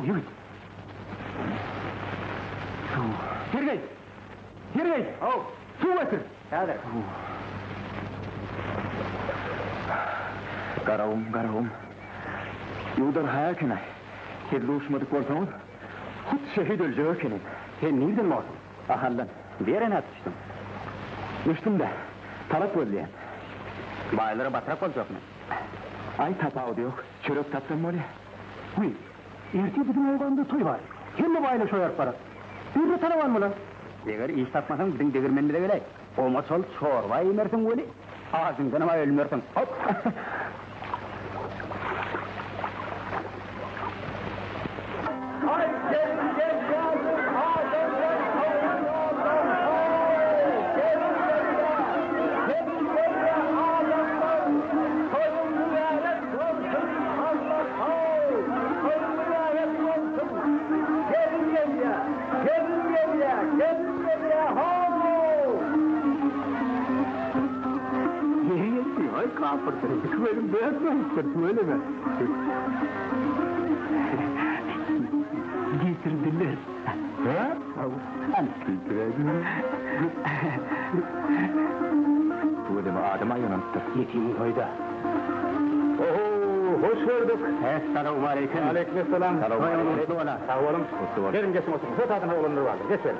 yürü. Sergey! Sergey! Su getir! Hadi. Garavum. Yudar hayakına. Kedli uçmadık bolsanız, hut şehit ölecek ökenim. Sen nereden mi olsun? Ahallan. Bir yere ne atıştın? Düştüm de, talak bölleyen. Baylara batırak olacak mı? Ay tapağı yok, çörek tatsam mı öyle? Huy, erti bizim oğlanda toy var. Kim mi bayla şoyar para? Bir de tanıvan mı lan? Eğer iş tapmasan bizim devirmenli de gelek. Olma sol çorba yemersin öyle. Ağzından ama ölmüyorsun. Hop! Benim beğenmezsin, öyle mi? Getirdiler. Ha? Hani? Getirdiler. Böyle mi adıma yanıttır? Yetim koyda. Oho, hoş gördük. Esselamu aleyküm. Aleykümselam. Sağ olun. Gelin geçin oturun. Söz adına olanları vardır. Geçelim.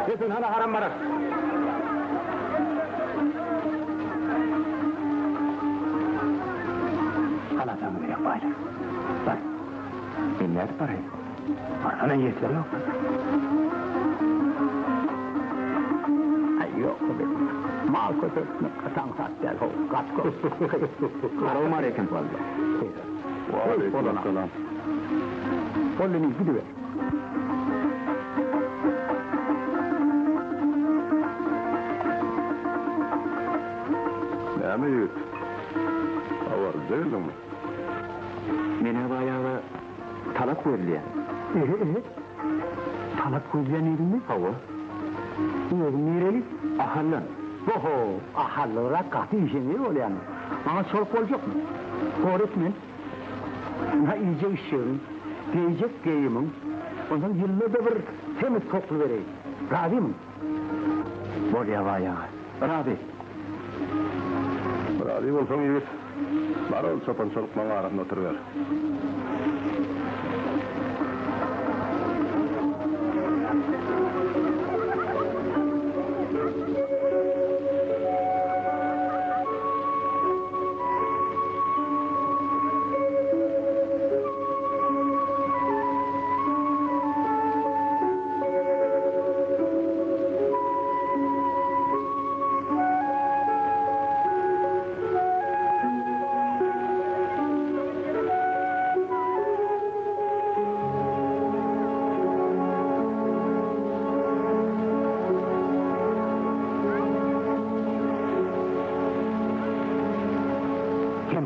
Geçin hala haram marar. Anlatamı gerek bayla. Bak. Nerede parayı? Parana yetleri yok. Ay yok be. Mal kötüsünü katan sat der ho. Kaçko. Selamun aleyküm. Aleykümselam. Olleni gidiver. Ne mi yut? Avar değil mi? Mene bayağı talak verliyen. Talak koyuyan yerin mi? Hava. Yerin nereli? Ahallan. Oho, ahallara katı işini ol yani. Ama soruk olacak mı? Öğretmen, ha iyice işlerin, diyecek geyimin, ondan yıllarda bir temiz toplu vereyim. Rabi mi? Bol yavağa. Rabi. Rabi olsan iyi. Var ol sopan solukmana aramda oturuver.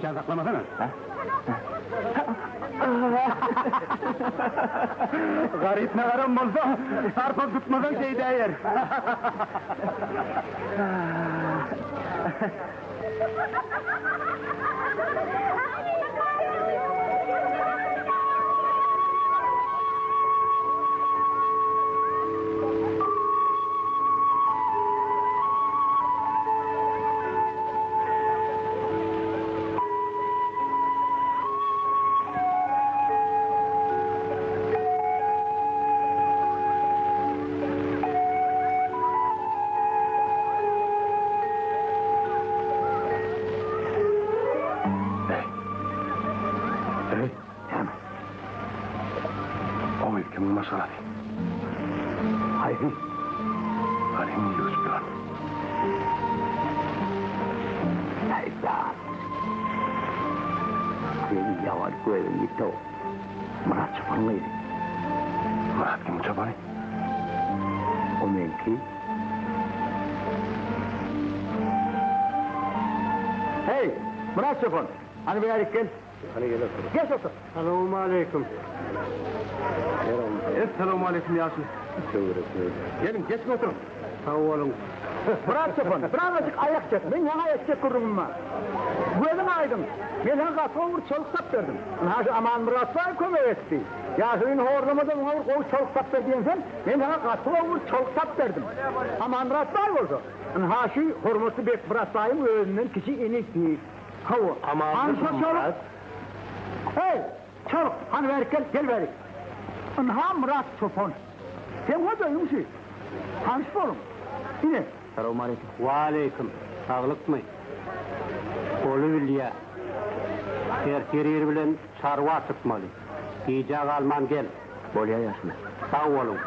Sen saklamasana. Garip ne garam olsa, sarpa tutmadan şey değer. Masalah. Hayır. Harim Ykbal. Ykbal. Beni yavaş koyun gitti o. Murat çapanlıydı. Murat kim çapanı? O menki. Hey, Murat çapan. Hani bir yarık gel. Hani gel otur. Geç otur. Selamun aleyküm. Esselamu aleyküm Yasin. Gelin geç oturun. Sağ olun. Bırak çapın, birazcık ayak çek. Ben yana eşek kurumum var. Gözüm aydın. Ben sana katı olur çalıksap verdim. Aman Murat var kömür etti. Ya suyun horlamadan olur kovu çalıksap verdiğinsen ben sana katı olur çalıksap verdim. Aman Murat var oldu. Ha şu horması bek Murat Bey'in özünden kişi inik değil. Havu. Aman Murat. Hey, çalık. Hani ver gel verik. Ha Murat çopon. Sen hoca yumuşu. Tanış olun. Yine. Selamun aleyküm. Ve aleyküm. Sağlık mı? Olu bilya. Terkirir bilen çarva tutmalı. İyice alman gel. Bolya yaşma. Sağ olun.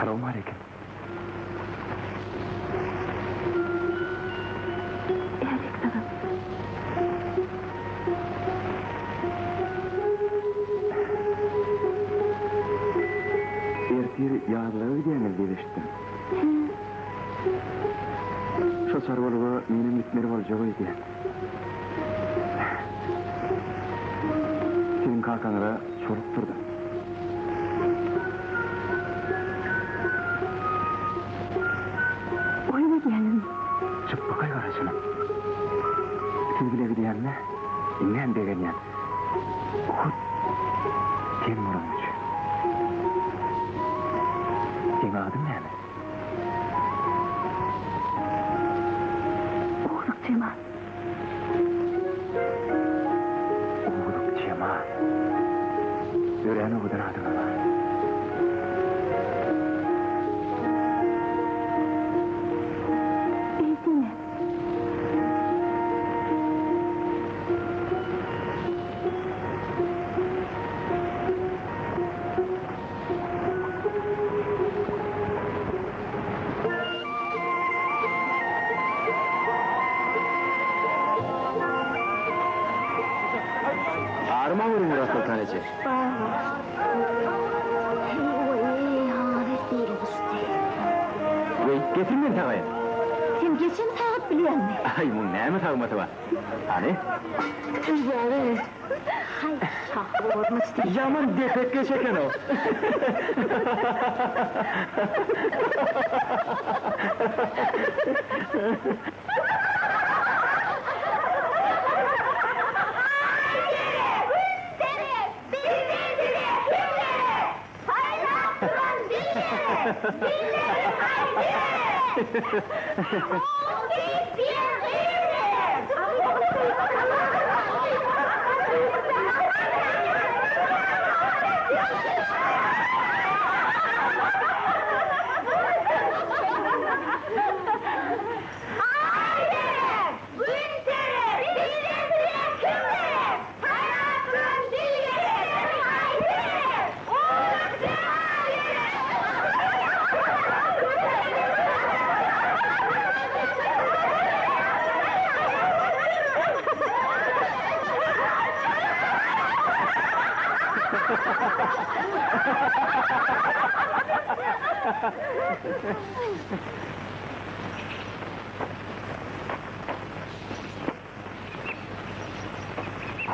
Selamun aleyküm. Ertir yağlığı diyenler geliştim. Şu sarvalığı benim gitmeri olacak idi. Senin kalkanıra sorup durdu. Çıp bakay arasına. Siz bile gidiyen mi? İnnen degen yan. Okut. Sen vurulmuş. Senin adın ne mi? Oğluk Cemal. Oğluk Cemal. Öğren oğudan adın ama. Ağrıma vurun Murat Sultaneci. Haret değilim işte. Getirmeyin tavayı. Sen geçen saat biliyor musun? Ay bu ne mi tavmatı var? Hani? Güzel. Hay şah olmuştu. Yaman depek geçeken o.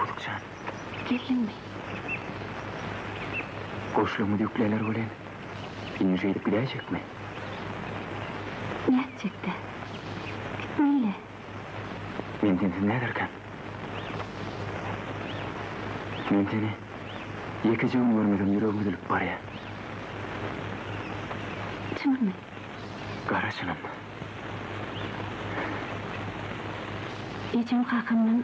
Oldukça. Geldin mi? Koşluğumu yükleler olan. Beni edip gidecek mi? Gerçekten. Gitmeyle. Men sensiz ne ederken? Men seni iki cığım görmeden yüreğim üzülüp var ya. Çımırma. Karasınım. Ecem kakamdan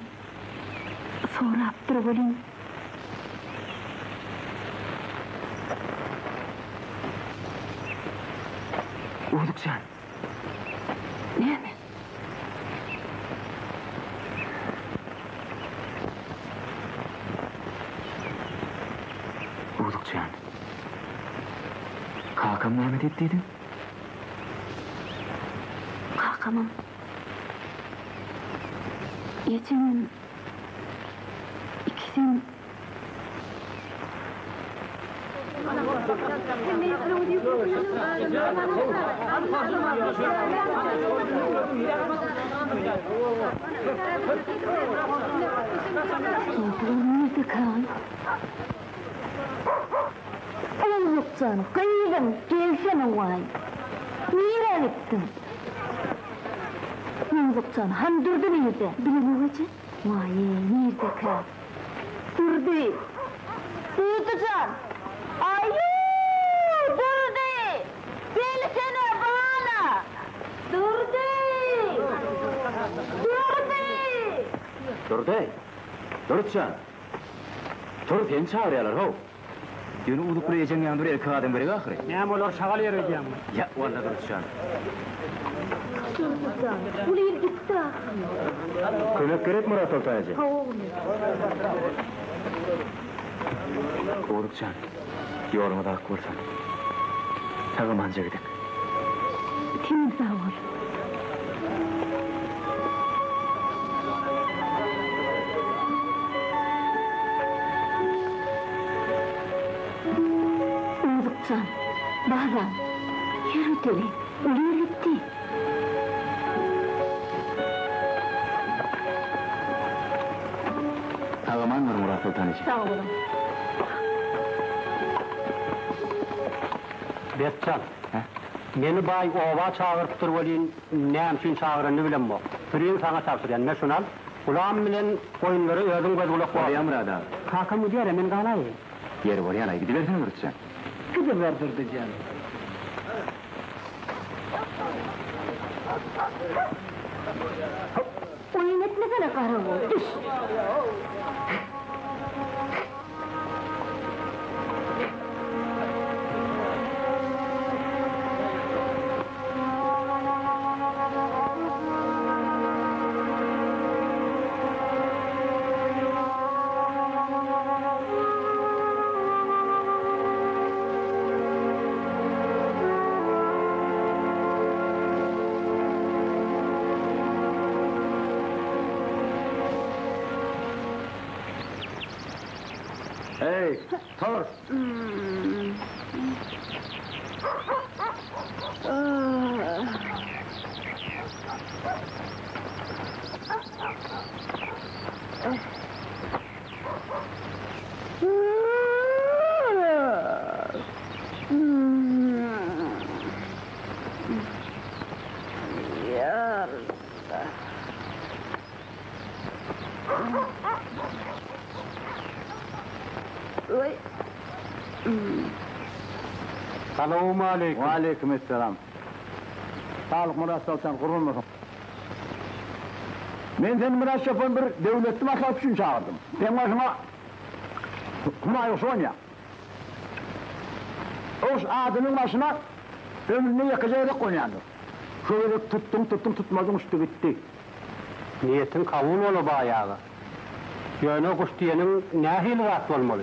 Sonra bir bolin. Uydukcan. Näme? Uydukcan. Kakam näme diýdiň? Kakamam. Geçen ikisinin nerede kan? Oğlum canım, kıyıdım, gelsene vay. Nereye gittin? Oğlum canım, hem durdu nerede? Bilin o gece? Vay, nerede kan? Durdu. Durdu can. Ayuu, durdu. Gelsene bana. Durdu. Durdu. Durutcan. Dur, seni çağırıyorlar ho. Yönü udup buraya cengen buraya kağıdın beri ahire. Näme olar şagal yer edýän? Ya, valla Durutcan. Bu yer gitti. Könek gerek Murat Oltayacı. Durutcan. Yoluma da hak olsan. Sağım anca gidip. Kim sağ ol? Can, Bahram, yürü deli, oluyor gitti. Sağaman var Murat Sultanıcı. Sağ olun. Betcan, meni bay ova çağırıptır bolin, näme üçin çağıranny bilenmo. Birin sana çağırýan meşhur. Ulan bilen oyunları özüň göz ulak Oraya Murat ağa. Kakam diýär, men galaý. Yeri var yana, gidiversene Durutcan. Kızı verdirdi canım. Oyun etmesene kahraman, düş. Hey, tor. Selamun aleyküm. Ve aleykümselam. Sağlık Murat Sultan, kurban bakın. Ben seni Murat Şef'in bir devletli maksat için çağırdım. Ben başıma kuma yoksa ya. O adının başına ömrünü yakacayarak oynayandı. Şöyle tuttum tutmadım üstü gitti. Niyetin kavun olu bayağı. Yöne kuş diyenin ne hilvat olmalı?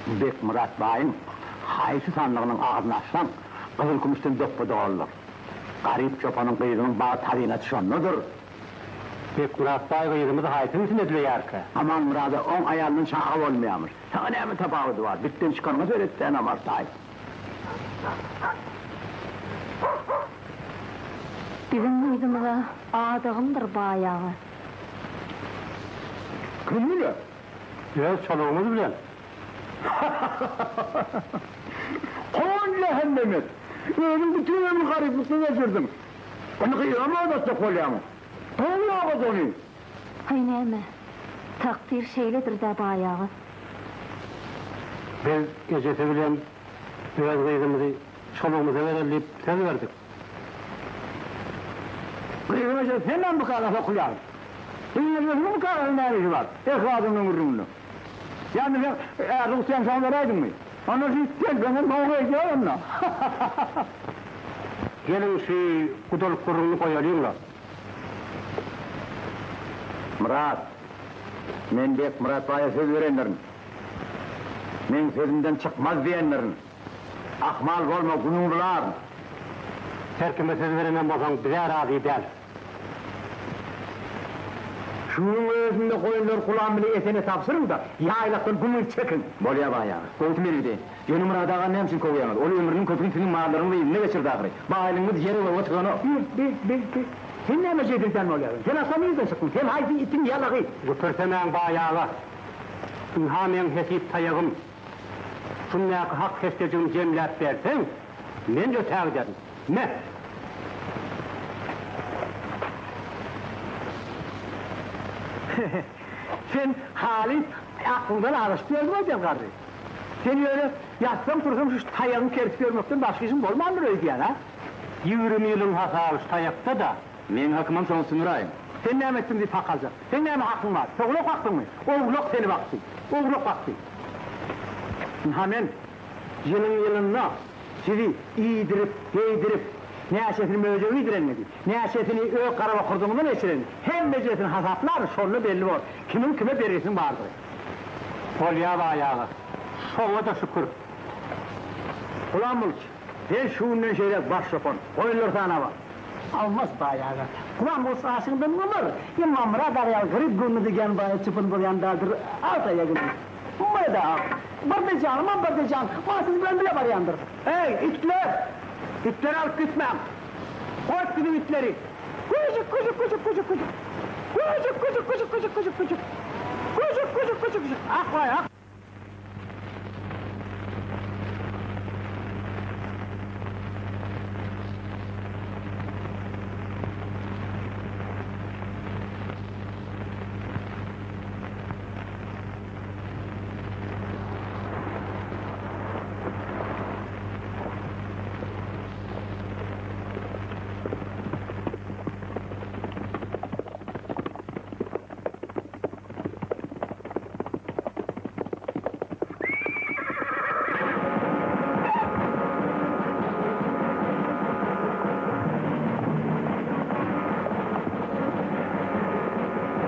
Bek Murat Bay'ın haysi sanlığının ağzını açsan, kızıl kumuştan döppüde olur. Garip çopanın kıyırının bağ tarihine düşenlidir. Bek Murat Bay kıyırımızı haytın için ediliyar ki. Aman Murat'ı on ayarının şahav olmayamış. Sana ne mi tefavüdü var? Bitten çıkarmaz öğretti en amar sahip. Bizim kızımıza ağdağındır bayağı. Kim bilir? Öz çoluğumuz bilen. Kon cehennemet! Benim bütün ömrü gariplikte geçirdim. Onu kıyıramı odası kolyamı. Onu ağız onu. Hay neyme, takdir şeyledir de bayağı. Biz gecesi bilen öz kıyırımızı çoluğumuza verilip söz verdik. Kıyırımı senden mi kalasa koyarım? Dünyada bu kadar neresi var? Ekadının ürünü. Yani Rusyan sen vereydin mi? Onu sen bana kavga ediyor onunla. Gelin şu kudalık kurulunu koyalım la. Murat, men dep Murat Bey'e söz verenlerin. Men sözümden çıkmaz diyenlerin. Akmal olma, günürler. Her kime söz verenen bolsaň bize razı değil. Şunun özünde koyunlar kulağın bile esene tapsırın da, yaylaktan gümül çekin. Bolya bayağı. Koyutum eridi. Yönü Murat Ağa'nın hemsin kovuyanlar. Olu ömrünün köpüntünün mağlarını eline geçirdi ağrı. Bağılınız yeri ve otuğunu. Bil. Sen ne emeceydin sen oluyorsun? Sen aslanıyızdan çıktın. Sen haydi itin yalağı. Götürsemen bayağı. Ünhamen hesip tayağım. Şunlaki hak festecim cemlat versen, men ötağ dedim. Ne? Sen halis aklından alıştırıyorsun hocam kardeş. Seni öyle yatsam tursam şu tayağın kersi görmekten başka işin olmandır öyle diyen ha? 20 yılın hasarı tayakta da. Men hakımam sana sınırayım. Sen ne emetsin diye takalacak. Sen ne hakkın var? Oğluk hakkın mı? Oğluk seni baksın. Oğluk baksın. Hemen yılına sizi iyidirip, giydirip, neaşetini mövcevi direnmedi. Neaşetini ök karava kurduğundan eşirenir. Hem meclisin hasaplar sorunu belli var. Kimin kime berisin vardır. Polya bayağı. Şova da şükür. Ulan Mulç, ben şunun şeyler baş yapın. Koyunlar sana var. Almaz bayağı. Ulan Mulç aşığından mı olur? İmamra darayal grip günü digen bayağı çıpın buryandadır. Altaya gidin. Buraya da al. Bardacan, bardacan. Siz ben bile var yandır. Hey itler! İtleri alıp gitmem. Kork gidin itleri. Kucuk. Ah vay ah.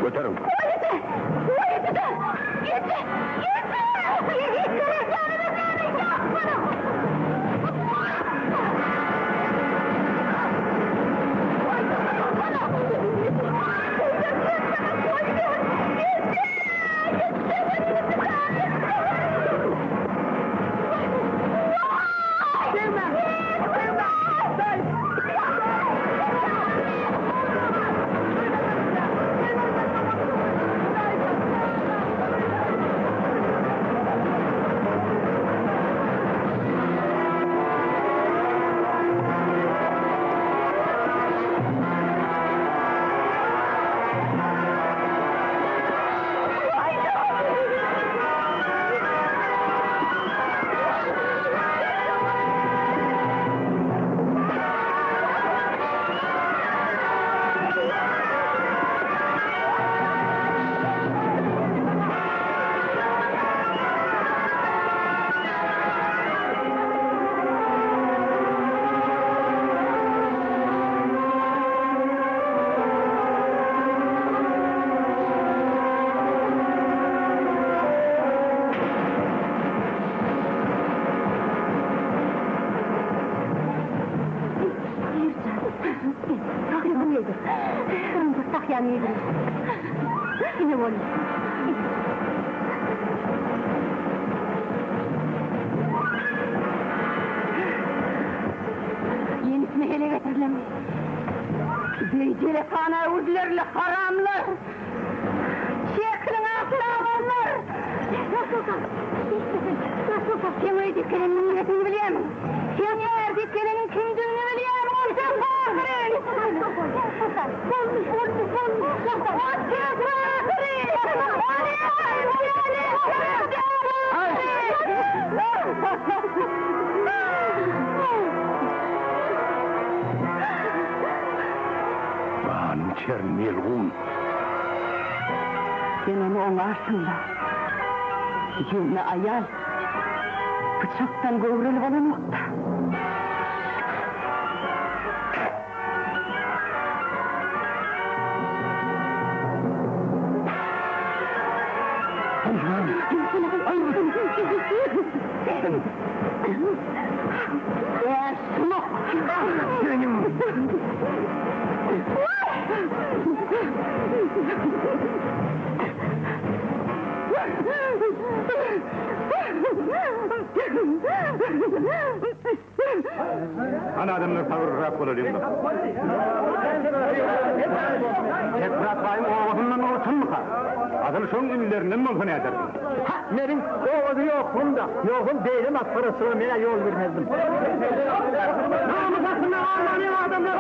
Götürün. Yine var. Yenisini ele getirilemiş. Beycele kana urdilerle haramlar. Şeklin akrabalar. Nasıl sen öydüklerinin milletini biliyor musun? Sen erdiklerinin kimdiğini biliyor musun? Sen bağırın. Hançer melun. Sen onu oňarsın da. Ýene ayal. Bıçaktan göwrelip olan ýokda. Ana adamlar tavırrak olalım da. Tekratayım oğlundan olsun mu ka? Adını son günlerinden mümkün ederdim. Benim oğlu yokum da. Yokum değilim, at parasını bile yol vermezdim. Namusasını ağlanıyor adamlar.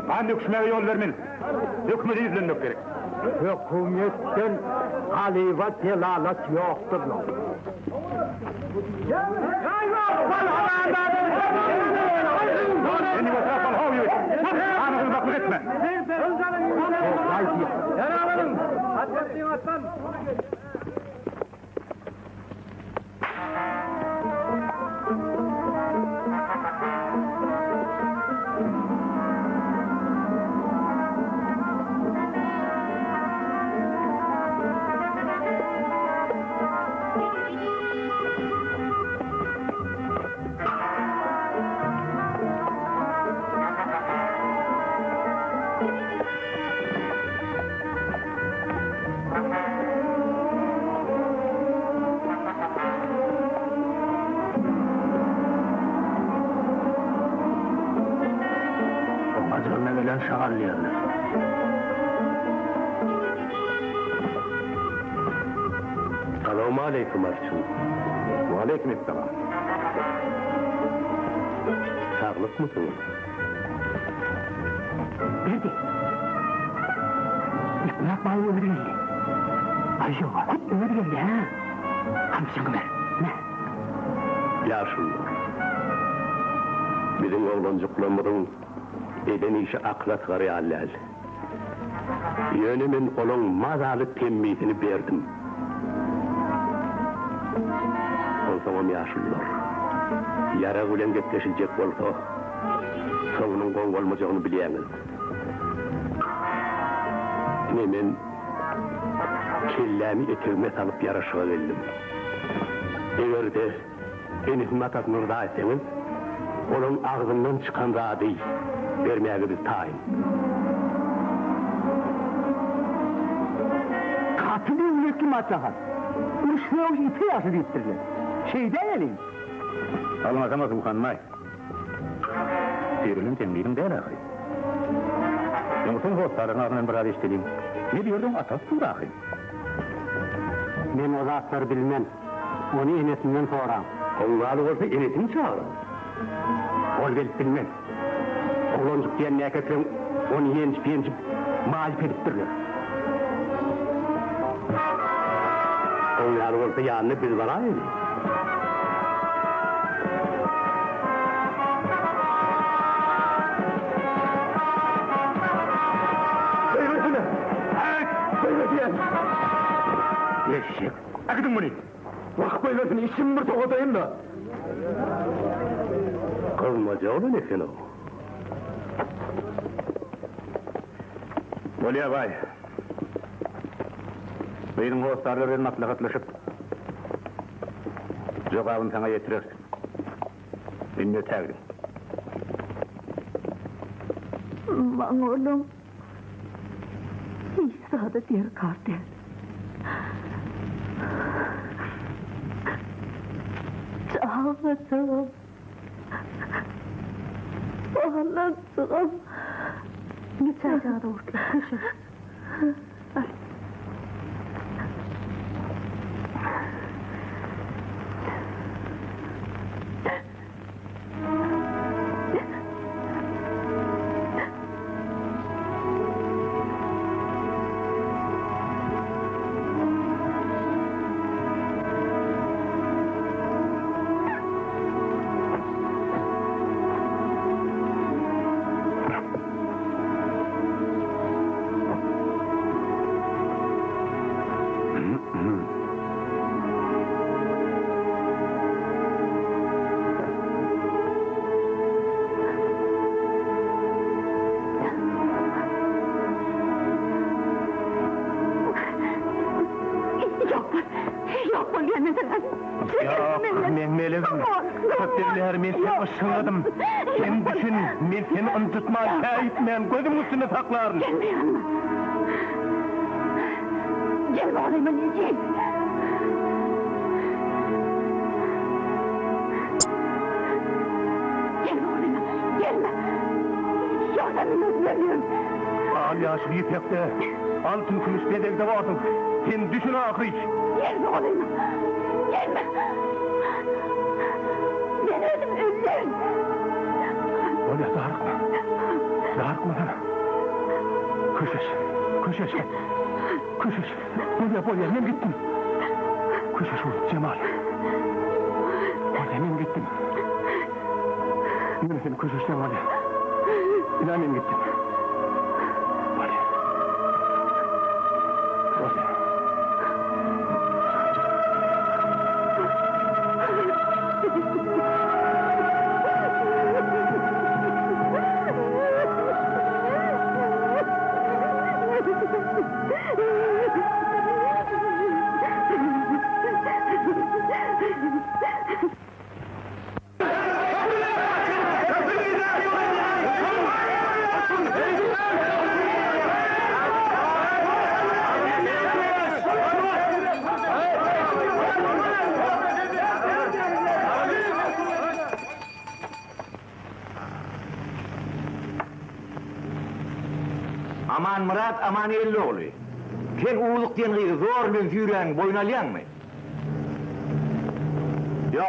Ben hükmeye yol vermeyin. Hükmü izlenmek gerek. Hükümetten halivat delalat yoktur lan. Seni basarsan havyı. Anasını baklık etme. Yaralarım. Atlatayım atlan. Şağırlayanlar. Selamun aleyküm Arçın. Aleykümselam. Sağlık mısınız? Nerede? Ykbal öldürüldü. Ayşe var. Öldürüldü ha. Hamsın ver. Ne? Yaşlılar. Bizim oğlancıklarımın eden işi akla çıkarı allal. Yönümün onun mazalı temmizini verdim. O zaman yaşlılar. Yara gülen getleşecek olsa, sonunun gongolmayacağını bileyiniz. Hemen kellemi etirme salıp yaraşığa geldim. Eğer de beni hümmet atınırda etseniz, onun ağzından çıkan radı vermeyiniz tayin. Katı bir üyeki matlahat. Uşluğun ipi yaşı bittirler. Şeyde elin. Almazamaz ukanmay. Serilim temliğim değil akı. Yoksun hostların ağzından biraz işledim. Ne diyordun atas dur akı. Ben o zatları bilmem. Onu enesinden soram. Onlar olsa enesini çağırır. Ol gelip bilmem. Oğlancık diyen ne ketren onu yençip mağlup ediptirler. Onlar olsa yanını biz bana edin. Söyletine! Söyletine! Eşek! Akıdın bunu! Bak böylesine işim bir tokatayım da! Kılmaca olun efendim o. Bolya bay! Benim hostarla benim maslahatlaşıp cevabını sana getirirsin. Dinle təqdim. Bana oğlum İsa'da bir kardeş. Çağladım. Ağladım. Geçer çağda ortaya. Koşun. bolýan sen. Yok, men melezim. Köplerler men seni ışınladım. Sen düşün, men seni unutma, şahit men gözüm üstüne saklarım. Gelme yanıma. Gel bakayım gel. Gelme oraya, gelme. Yoksa ben özlemiyorum. Al yaşlı ipekte, altın gümüş bedelde vardın. Sen düşün ahriç. Gelme oraya, gelme. Ben özüm özlerim. Öyle darıkma. Darıkma sana. Kışış. Bolya, ben gittim. Kışış ol, Cemal. Bolya, ben gittim. Yine seni kışış Cemal. İnan ben gittim. Bolya. Aman Murat, aman Elloğlu. Sen uğuluk diyen gıyı zorluğun yüreğin boyun alayan mı? Yok.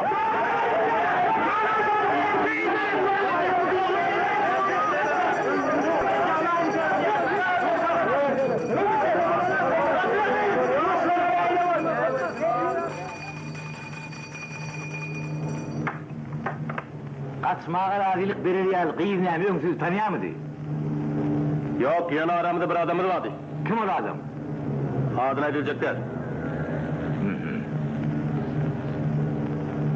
Kaçmağa razılık verir ya, kıyızına önsüz tanıyamadı. Yok, yana aramızda bir adamız vardı. Kim o adam? Adına bilecekler.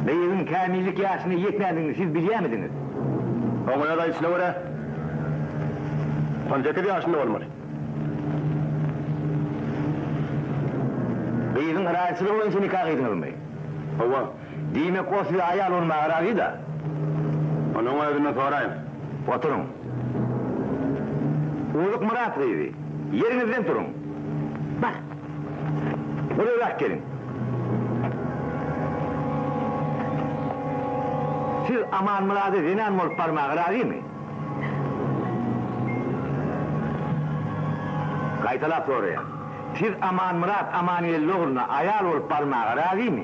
Beyazın kamillik yaşını yetmediğini siz biliyor muydunuz? Oğuna da içine göre 17 yaşında olmalı. Beyazın arasılığı boyunca nikah edin mı? Ova. Demek o size ayal olmaya razı da. Onun evinden sorayım. Oturun. Uğurluk Murat Bey'di. Yerinizden durun. Bak. Buraya bak gelin. Siz aman Murat'ı denen olup parmağı razı mı? Kaytalap oraya. Siz aman Murat aman Elloğlu'na ayal olup parmağı razı mı?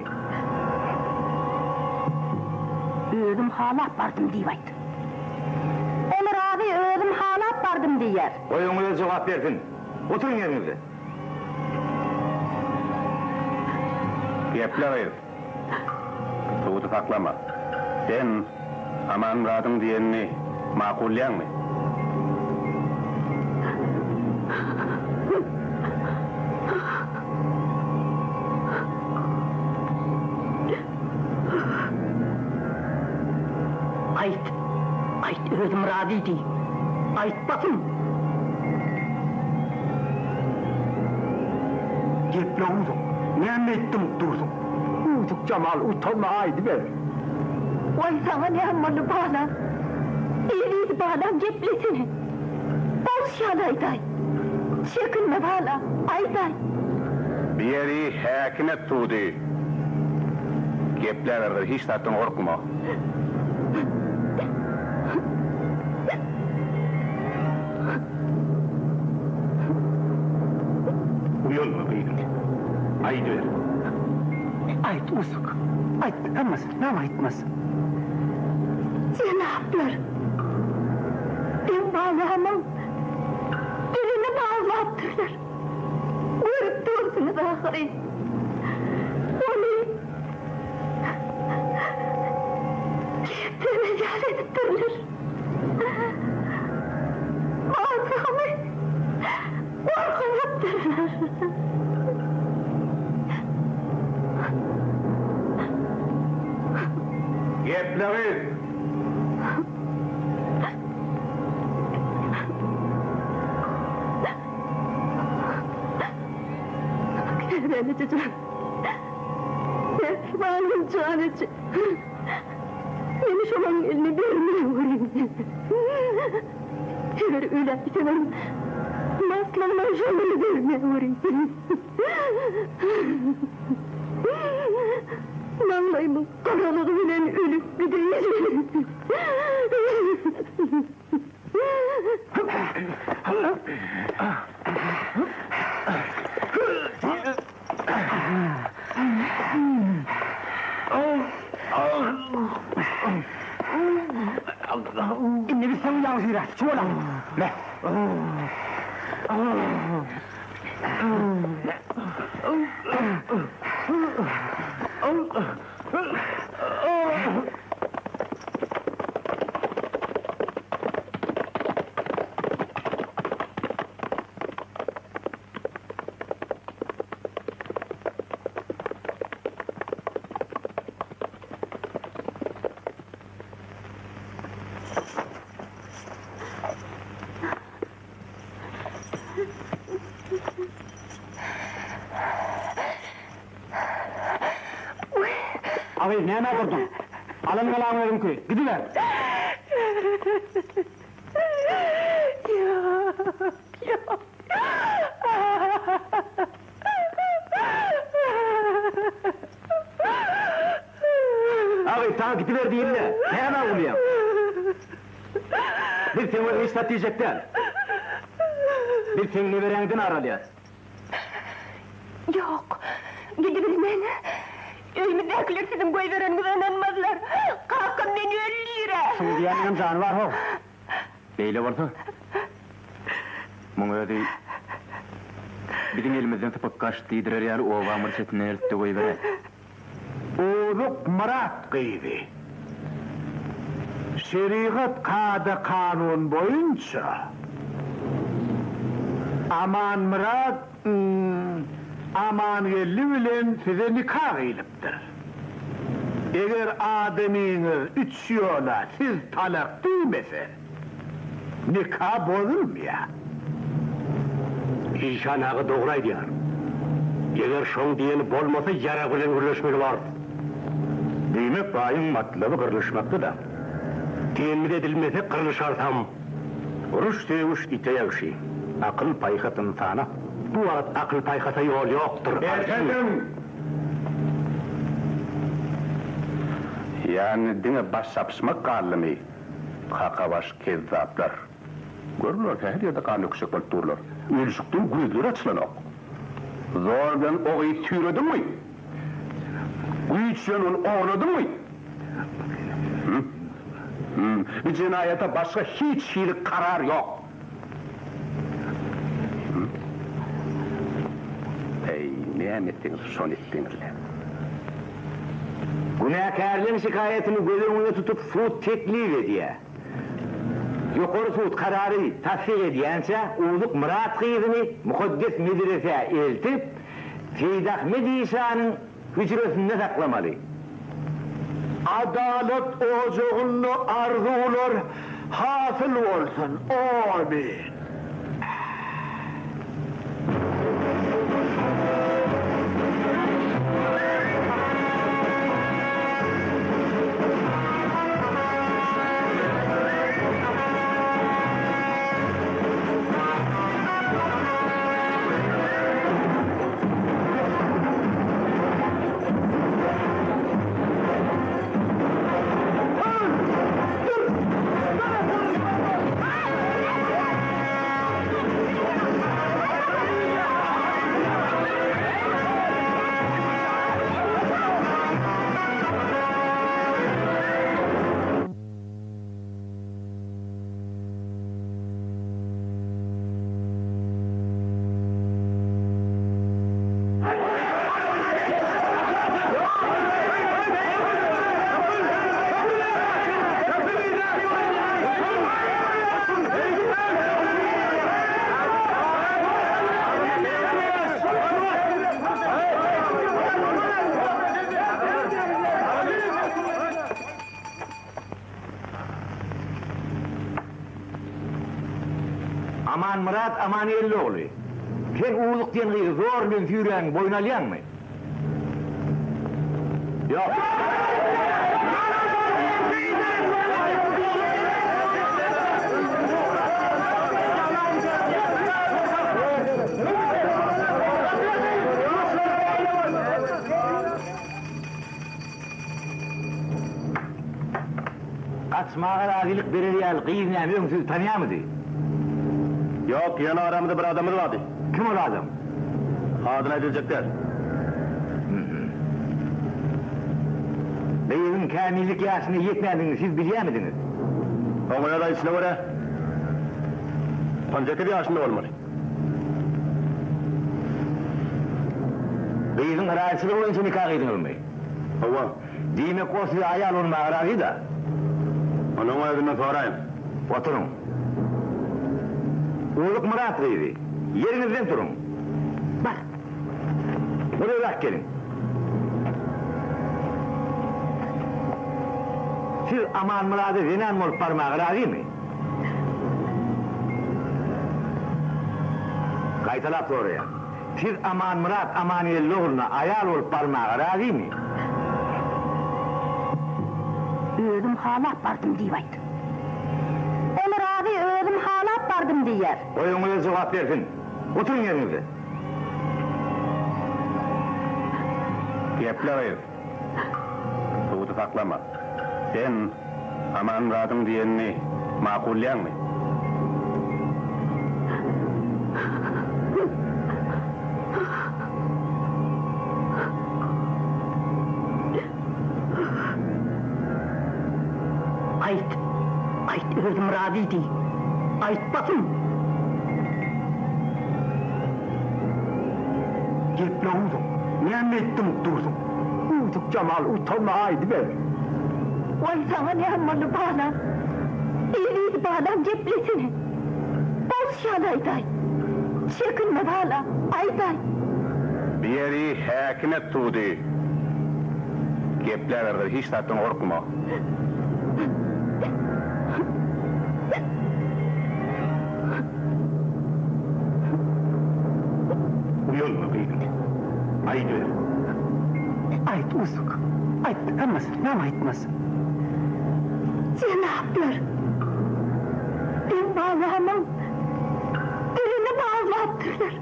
Özüm halap bardım deyvaydı. Ömer abi özüm halap bardım diyer. Oyunuza cevap verdin. Oturun yerinize. Gepler herif. Tuğdu saklama. Sen aman Murat'ın diyenini makulleyen mi? Ayt özüm razıydı. Ayt bakın. Gepler uzun. Ne ettim durdum. Uzuk Cemal utanma haydi ver. Vay sana ne hammalı bağlam. İyiliği bağlam ceplesini. Olşan ayday. Çekinme bağlam ayday. Bir yeri hakine tuğdu. Gepler hiç zaten korkma. Uyulma beyim. Haydi ver. Ayt uzuk. Ayt emez. Ne aytmaz? Cenaplar. Ben bağlamam. Birini bağlattırlar. Görüp dursunuz ahire. Onu temecal edip durulur. Ağzımı korku yaptırırlar. Gepleri! Beni çocuğum. canıcı. Beni şolanın eline vermiyorum. Eğer öyle istemem, maslama şolanı vermiyorum. Vallahi karanlığı bilen ölüp gideyiz. إني بسوي يا وزيرة شو ولا لا Abi ne yapardın? Alın kalan verim ki, gidiver. Yok. Abi tamam gidiver değil de, ne hemen ulayım? Bir seni istat diyecekler. Bir seni verenden aralayız. Yok, gidebilmen. Öyümü däkler sizin koy vereninize inanmazlar. Kalkın beni öllüyre. Şunu diyenin canı var ho. Beyle vardı. Muňa değil. Bizim elimizden tıpık kaç diýdirer ýaly o wamyr çetine ertde koy bere. Oğluk Murat gıydı. Şeriat kadı kanun boyunca Aman Murat aman gelli bilen size nikah kıyılıptır. Eğer ademiniz 3 yola siz talak duymese nikah bozulur mu ya? İşan ağı doğraydı ya. Eğer şoň diyeni bolmasa yara bilen gürleşmeli var. Demek bayın matlabı kırılışmaktı da. Temin edilmese kırılışarsam. Uruş devuş iteye uşi. Akıl payhatın sana. Bu vaat akıl paykata yol yoktur. Efendim! Yani dine baş sapsmak kallımı. Kaka baş kezzaplar. Görülür ki her yerde kanlı küçük balık dururlar. Ölüşüktün gözleri açılanok. Zordan oğayı tüyredin mi? Güçlünün oğladın mı? Bir cinayete başka hiç şeylik karar yok. Ey ne ettiniz, son ettinizler. Günahkarlığın şikayetini göz önüne tutup suud teklif ediyor. Yukarı suud kararı tasdik ediyense Uluk Murat kıyızını mukaddes medrese eltip Seyyid Ahmed İsa'nın hücresinde saklamalı. Adalet ocağını arzular hasıl olsun. Amin. Aman Murat, aman Elloğlu. Sen uğurluk diyen kıyı zorluğun tüyreğini boyun alyan mı? Yok. Kaçmağa razılık verilýär gyýyň näme öňsüz tanýamydy? Yok, yana aramda bir adamız vardı. Kim ol adam? Adına edilecekler. Beýigiň kämillik ýaşyna ýetmädiňi siz bilýärmidiniz? Oňa da içine göre 17 yaşında olmalı. Beýigiň raýasyny boýunça nikah edilmeli. Ova, Diýmek o siz aýal olmagy razy da. onun özünden sorayım. Oturun. Oğluk Murat Bey'di. Yerinizden durun. Bak. Buraya bak gelin. Siz aman Murat'ı zinen mi olup parmağı razı mı? Kaytalap oraya. Siz aman Murat amaniyelli oğluna ayal olup parmağı razı mı? Özüm halap bardım diýýärdi. Ömer abi özüm halap bardım diýär. Oyuňuza jogap bersin. Oturun yerinizde. Gepler. Suudu saklama. Sen aman Murat'ın diyenini makulleýärmi? Ayt özüm razıydy. Aytmasın. Gepler uzun. Näme etdim dursun. Uzuk Cemal utanma aydı be. Vay sana ne anmalı bağlam. İyiliği bağlam ceplesine. Boz şan ayday. Çekinme bağlam ayday. Biri häkime tuğdu. Geplerler hiç tattan korkma. Uyulma beygin. Aydı. Ayt uzuk. Ayt emmesin. Näme aytmasın? Cenaplar. Ben bağlamam. Birini bağlattırlar.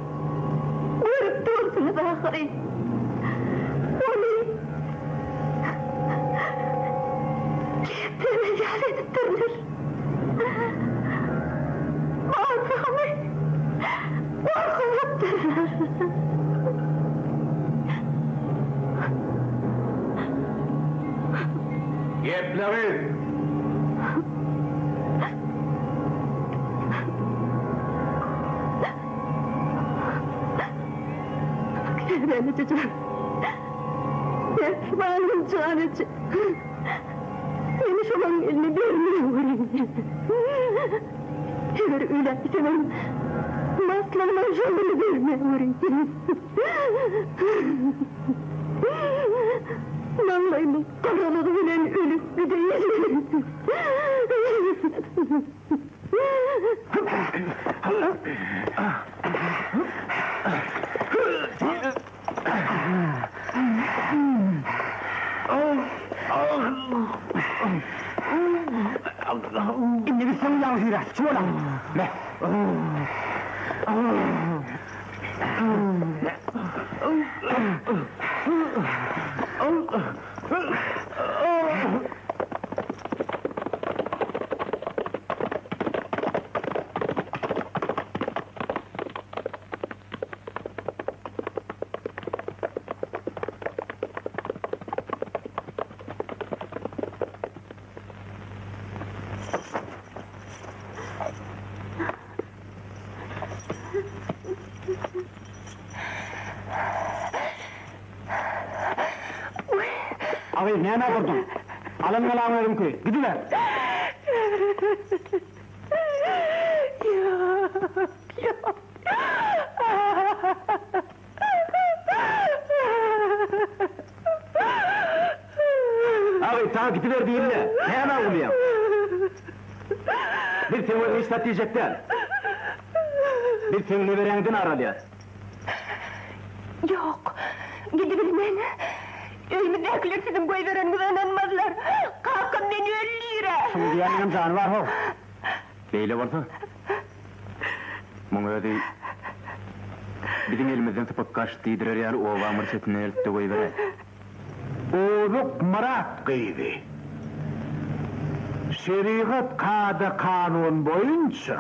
Görüp dursunuz ahiri. Onu kendine yar ediptirler. Bağlamı korkulattırlar. Gepleri. Beni çocuğum. Benim canıcı. Beni şunun elini vermiyorum. Eğer öyleysen maslağıma şununu vermiyorum. Vallahi kanalı bilen ölüp bir değil. İnne bir sen yağıyla. Şöyle. Ne? Abi näme burdun? Alın galamlarım ki, gidiver. Yok. Abi ta gidiver değil de, näme ulyam? Bir seni istat diyecekler. Bir seni verendin aralyar. Yok, gidebilmen. Ölümdekiler sizin koyvereninize inanmazlar. Kalkın beni öllüyre. Şunu diyelim canı var ho. Beyle olsa. Bunu öyle bizim elimizden tıpık kaçtı yer o vamır setine elbette koyveren. Oğluk Murat kıydı. şeriat kada kanun boyunca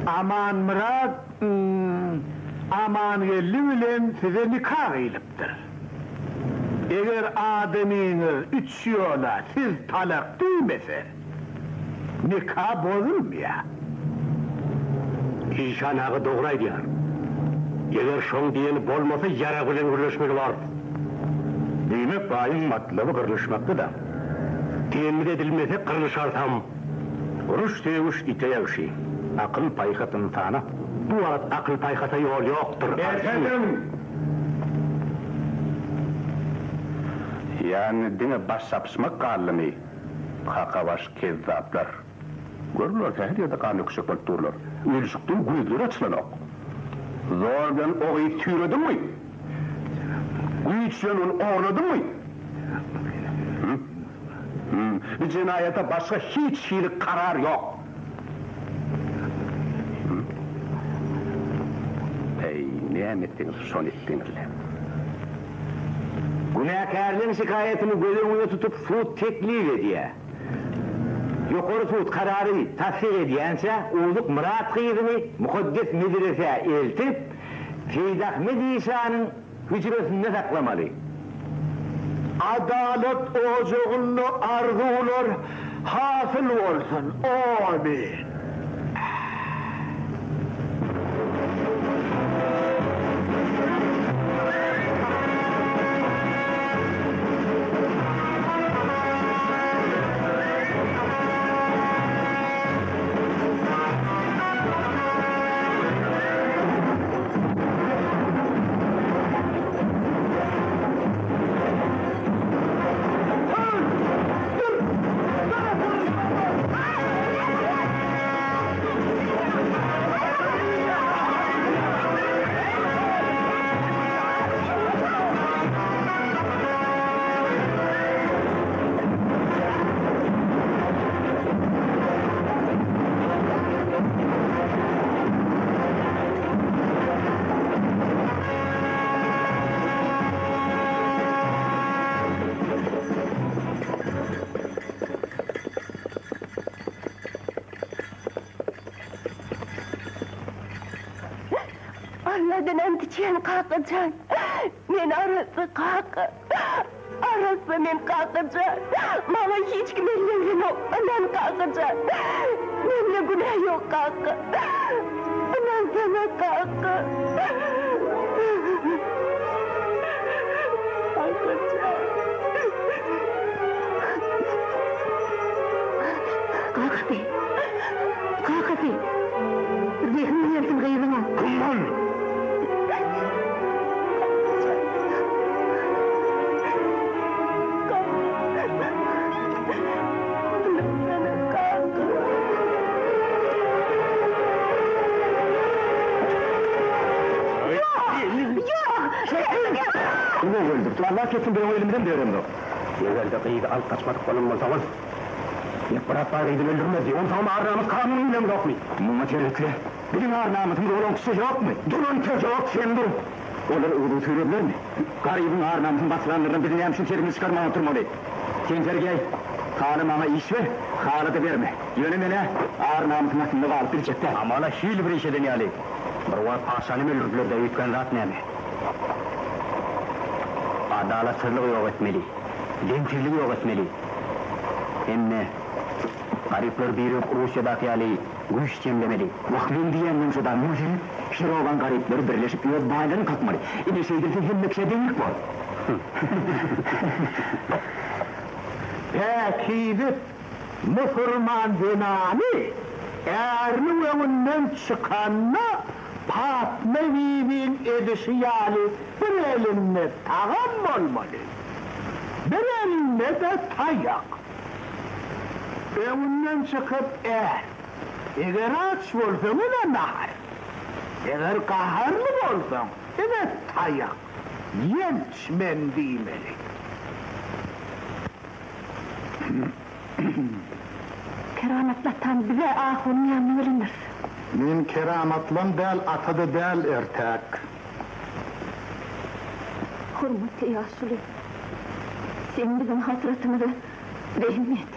aman mırad aman gelli bilen size nikah eyliptir. Eğer ademiniz 3 yola siz talak duymese nikah bozulmuyor. İşan ağı doğray diyar. Eğer şoň diyeni bolmasa yara bilen gürleşmek var. Demek bayın matlabı kırılışmakta da. Temin edilmese kırılışarsam. Uruş tevuş iteyevşi. Akıl paykatın sana. Bu arada akıl paykata yol yoktur. Efendim! Yani dine baş sapsmak kallımı. Kakabaş kezzaplar. Görürler ki her yerde kanı kışıklar dururlar. Ölüşüktün güydüler açılanak. Zordan oğayı tüyredin mi? Güyçlen onu oğladın mı? Bir cinayete başka hiç şeylik karar yok. Ey ne emettiniz, son ettinizle. Günahkarlığın şikayetini göz önüne tutup suud teklif ediyor. Yukarı suud kararı tasdik ediyense, oğluk Murat kıyızını mukaddes medreseye eltip, Seyyid Ahmed İsa'nın hücresinde saklamalı. Adalet ocuğunu arzular hasıl olsun. Amin. Sen kalkacaksın. Men arası kalk. Arası men kalkacağım. Bana hiç kim ellerim yok. Ben kalkacağım. Benimle günah yok kalk. Ben sana kalk. Kalkacağım. Kalk hadi. Kalk hadi. Zihnin yersin gayrına. Kumman! Ne öldürdü? Allah kesin ben o elimden de öğrendim. Evvelde kıyıda alt kaçmadık kolum o zaman. Bırak bari öldürmez diye. Onun zaman ağırnamız kanunuyla mı yok mu? Mumma çelikle. Bizim ağırnamızın olan kişi yok mu? Durun çocuk, sen durun. Olur uğru söylediler mi? Garibin ağırnamızın basılanlarından birini hemşin çerimini çıkarmaya oturmalı. Sen gel. Kanım ama iş ver, kanı da verme. Yönümene ağırnamızın hakkında varıp bilecekler. Ama ala şiil bir işe deneyali. Bir var paşanım öldürdüler de Ykbal rahat neymi? Adalatsızlık yok etmeli, denkirlik yok etmeli. Emme, garipler birip Rusya'daki aliyi güç cemlemeli. Vakfin diyen şudan müziğin, şirovan garipleri birleşip Ykbal'den kalkmalı. İdi şeydirsin hem meksedenlik var. Peki, Müslüman zenani, eğerinin önünden çıkanla Fatma Bibi'nin edişiyali bir elinle tağım olmalı, bir elinle de tayak. Önünden çıkıp eğer aç olsan ne nahar, eğer kaharlı olsan ne tayak, yençmen demeli. Keramatlattan bize ahunyan bilinir. Men keramatlan del atıdı del ertek. Hürmetli Yaşuli, sen bizim hasretimizi Rahmet.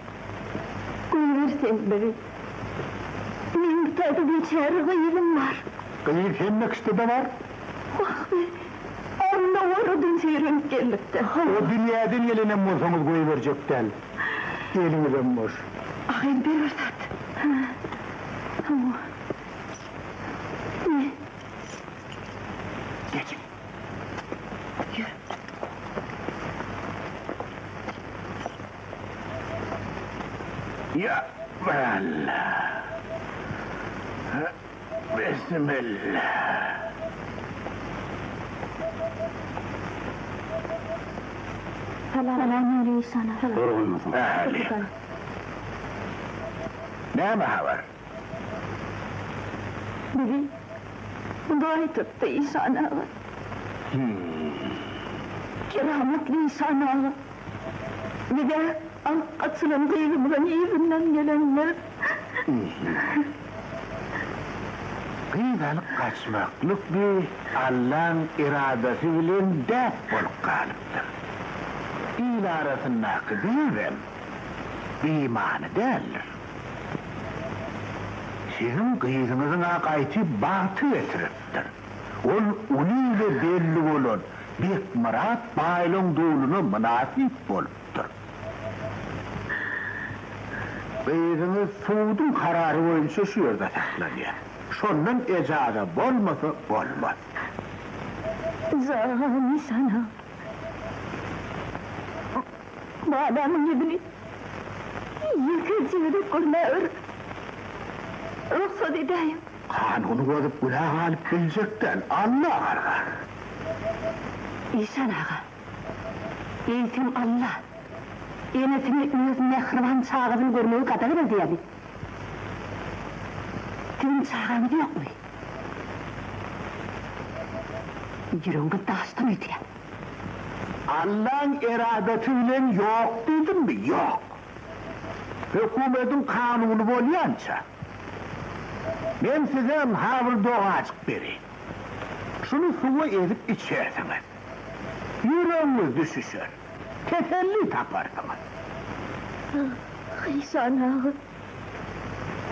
Koyversen beni. Men tadı geçer kıyılım var. Kıyır hemmek işte de var. Bak be. Onda oradan seyrenip gelmekte. O dünyadan gelinen mozamız koyuverecekten. Elimizden boş. Ahir bir fırsat. Tamam. Ne? Geçin. Yürü. Ykbal. Bismillah. Falan yürüyü sana. Durulmasın. Ahali. Ne var? Biri gayet tuttu İhsan ağa. Kerametli İhsan ağa. Bir de Asyryň kıyımdan ýerinden gelenler. Kıydalyk kaçmaklyk bir Allah'ın iradesi bilen däp bolup kalypdyr. İl arasyndaky diýerim, imanı däldir. Sizin kıyızınızın akayti batı getiripdir. Ol uliyle belli bolan bir murat baýlyň duluna münasip bolupdyr. Kıyızınız suudun kararı boýunça şu ýerde saklanýar. Şondan ejaza bolmasa bolmaz. Zahani sana. Bu adamın gibini yıkıcı yürüp görmüyor. Ruhsat edeyim. Kanunu bozup günah alıp gelecekten Allah argar. İhsan ağa. Eğitim Allah. Enesini öz mehriban çağızını görmeyi kadar edeyim. Senin çağını yok mu? Yüreğini taştan öteye. Allah'ın iradetiyle yok dedim mi? Yok. Hükümetin kanunu bolyança. Ben size havır doğacık vereyim. Şunu suya ezip içersiniz. Yüreğiniz düşüşür. Teselli taparsınız. İhsan ağa.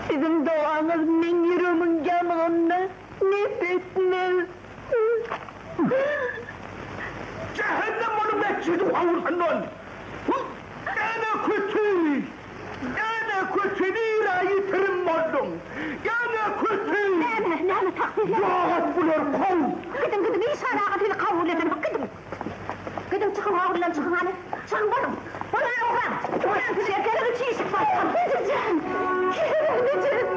Sizin duanız men yüreğimin yanığında nefretmez. Cehennem onu bekçidim havursundan. Gene kötü. Gene kötü ilahi terim oldum. Gene kötü. Ne takdirler? Yahat bular kov. Gidin İhsan ağa seni kabul edin. Gidin çıkın havurlan çıkın hani. Çıkın bakın. Bana yoğuran. Ulan size keremi çiğsik var. Gideceğim. Keremicim.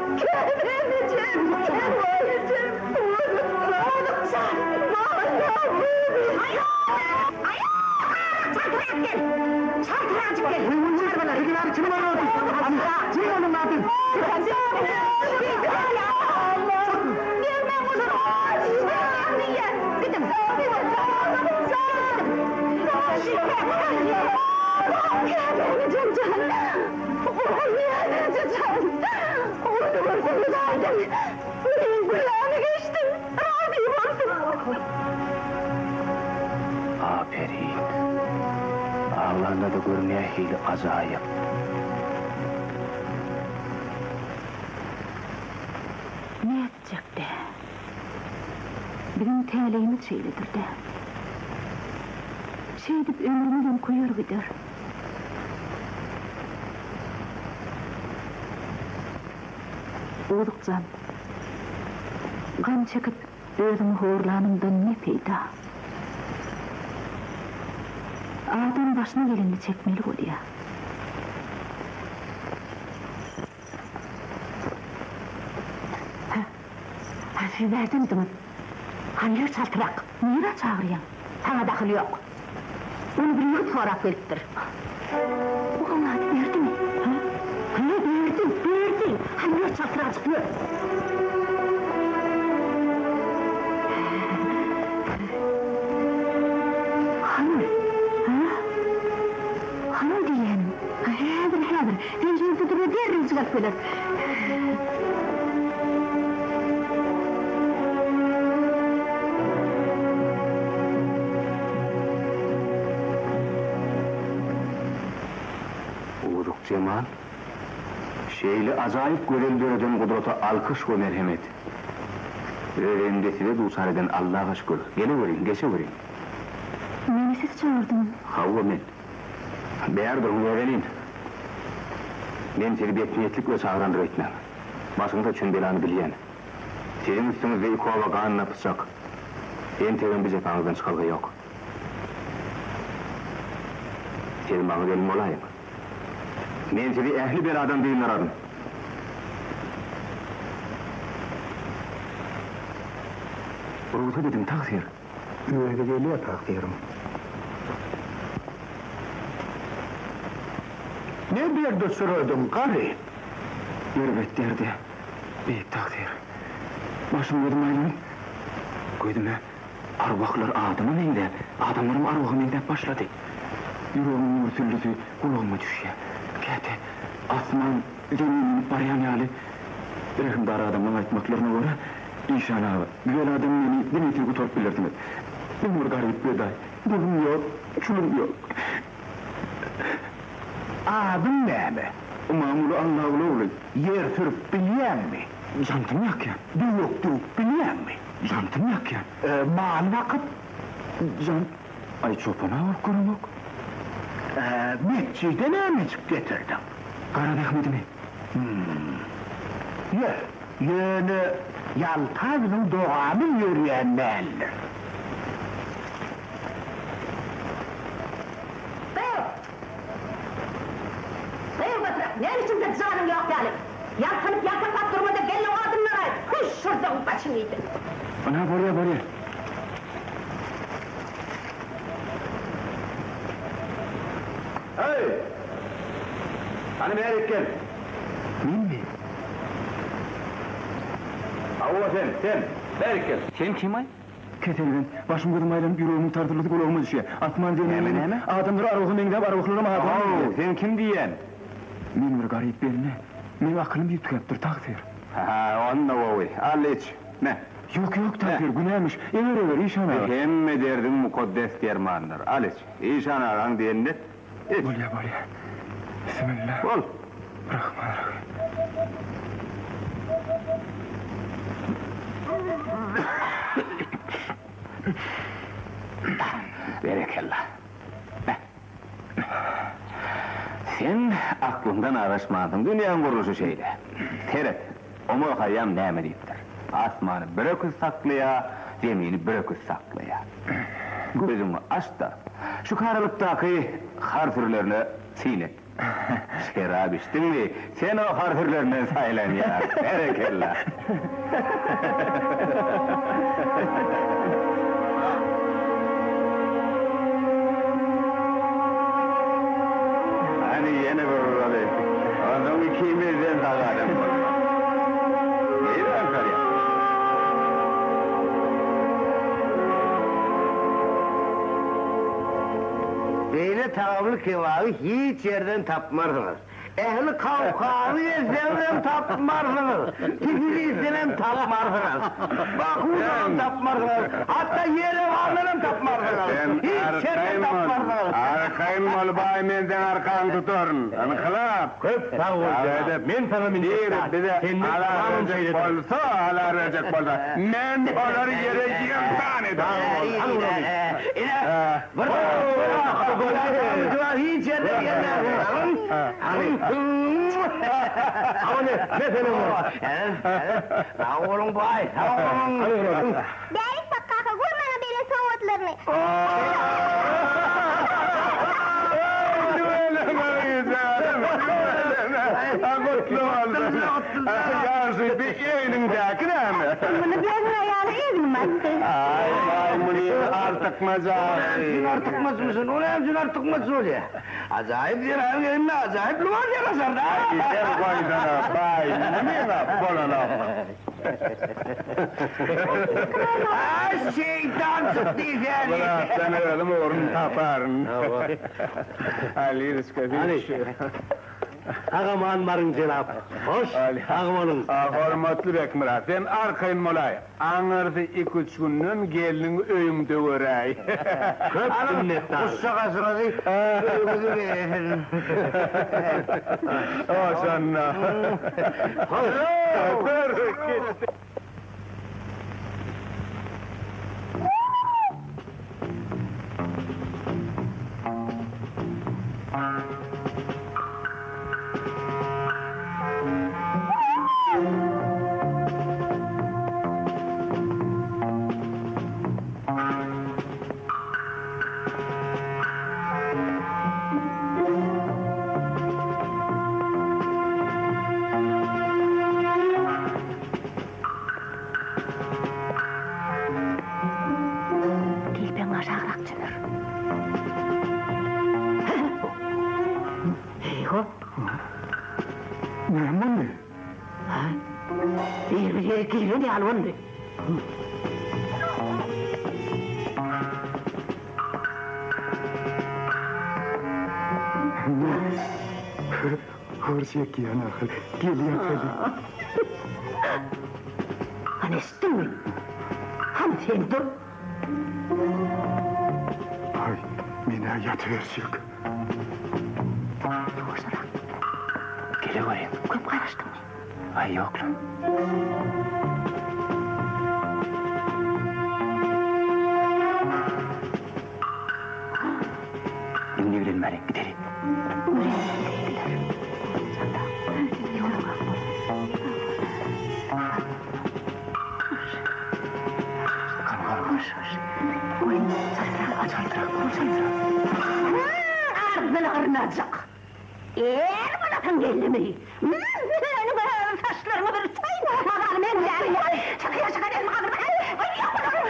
Aferin. Ağlarında da görmeye hili azayip. Ne edecek de? Benim teleğimi şeylidir de. Şey edip ömrümden koyur gider. Oldukcan, kan çekip özüm horlanımdan ne peyda? Adam başına geleni çekmeli oluyor. Siz verdiniz mi? Hangi çaltırak? Niye çağırıyorsun? Sana dakıl yok. Onu bir yurt olarak veriptir. O Allah verdi mi? Verdi. Hangi çaltırak çıkıyor? Hanım diyelim. Hadır. Denizini tutuyor diğer rüzgar söyler. Uğuruk Cemal, şeyli acayip görüldüreden kudrota alkış ve merhamet. Öğrendesi de dusar eden Allah'a şükür. Geliverin, geçiverin. Meni siz çağırdınız. Havva men. Beğer durun öğrenin. Men seni betniyetlik ve çağırandır etmem. Başında çönbelanı bilyen. Senin üstünüzde Ykbal kanına pısacak. En tevin biz epanızdan çıkarga yok. Senin bana benim olayım. Men seni ehli bir adam deyin aradım. Ruhsa dedim takdir. Öyle geliyor takdirim. Ne derdi sıraydım karı? Yürübet derdi. Büyük takdir. Başım yedim aylanıp. Koydum ya. Arvaklar adamın eğde. Adamlarım arvakım eğde başladı. Yüreğimin ürtüllüsü kulağıma düşüyor. Kete, asman, zemin, barayan yali. Rahimdar adamın aytmaklarına göre İnşallah, güzel adam beni demeyti kutup bilirsiniz. Ömür garip bir day. Bulum yok, çulum yok. Adın ne mi? Mamulu Allah'lı olur. Yer sürüp biliyen mi? Jantım yak ya. Duyuk biliyen mi? Jantım yak ya. Mal vakıt? Jant... Ay çopana var kuruluk. Metçide ne emecik getirdin? Karadahmet'ini. Yani Yaltaz'ın doğanı yürüyen belli. Buyur Batı, ne biçim de canım yok yani? Yaltanıp yaltaklat durmada gelin o adımlara. Kuş şuradan başınıydı. Ana buraya. Hey! Hani meğer gel. Min mi? Havva sen. Berkel. Sen kim ay? Ketelben, başım kırdım aylanıp yüreğimin tardırladı kulağıma düşüyor. Atman demeyin. Neme? Adamları arvakım engdep, arvaklarım adamı. Sen kim diyen? Men bir garip belli. Men akılım yutkaptır takdir. Ha, onunla ovi. Al iç. Ne? Yok takdir, günahmış. Ever, işan ağır. Hemme derdin mukaddes dermandır. Al iç. İşan ağaran diyen net. İç. Bolya. Bismillah. Ol. Rahmanirrahim. Berekallah. Sen aklından araşmadın dünyanın kuruluşu şeyle. Seyret, omur hayyam nemediptir. Asmanı bırakıp saklaya, zemini bırakıp saklaya. Gözümü aç da, şu karalıktaki harfürlerini sinet. Şerab içtin mi, sen o harfürlerinden sayılan ya. Berekallah. Yeni vurur abi. Adam ikimizden dağarım. Neydi Ankara'ya? Böyle tavırlı kebabı hiç yerden tapmardınız. Ehli kavkalı izlemden tapmardınız. Tifili izlemden tapmardınız. Bakıdan tapmardınız. Hatta Yerevan'dan tapmardınız. Hiç yerden tapmardınız. Arkayın mal bayimenden arkan tuturun. Anıkılap. Köp sağ ol. Men sana minnet. Bir de alaracak bolsa, alaracak bolsa. Men oları yereceğim tane daha ol. Hiç yerden yerden. Ama ne senin bu? Sağ olun bay, sağ olun. Derik bak kaka, vurmana böyle soğutlarını. Kutlu oldun. Yarısı bir yeğenindeki de mi? Bunu gözün ayağını evim attı. Ay bunu artık mazar. Cünar tıkmaz mısın? Ulan cünar tıkmaz oluyor. Acayip bir ev yerine acayip luvar yarasar da. Gider koydana bay. Ne var? Bolana. Şeytan çıktı yani. Ulan sen öyle mi oğlum taparın? Ali rızkı. Ağaman barın cenab. Hoş, ağamanın. Hormatly Bekmurat, ben arkayın molay. Aňyrdy 2-3 günden geliniň öýüňde göräý. Köp minnettar. Uşşagasıňyzy öýüňizi Oşanna. Kilini alwandı. Horsiyek yana akıl, geliyor kızım. Hani istemem. Hani sen dur. Ay, mine yatıversiyek. Yoksana. Gele göreyim. Köp karıştın mı? Ay yok lan. Şimdi gidelim, gidelim. Ardına arınacak. Bana tam geldi mi? Saçlarımı bir say. Bakalım ben de. Çakıya dedim bakalım. Ay yok bakalım.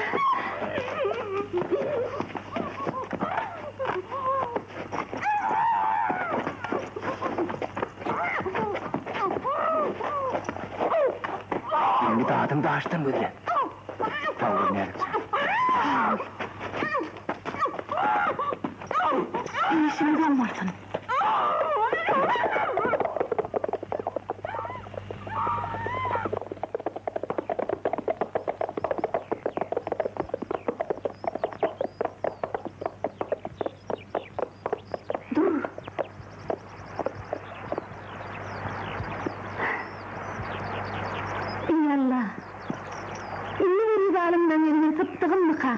Şimdi dağıdım da açtım böyle. Tavır nerede? İşimden varsın. Dur. İyallah. İnni bir zalimden yerine tıptığım mı ka?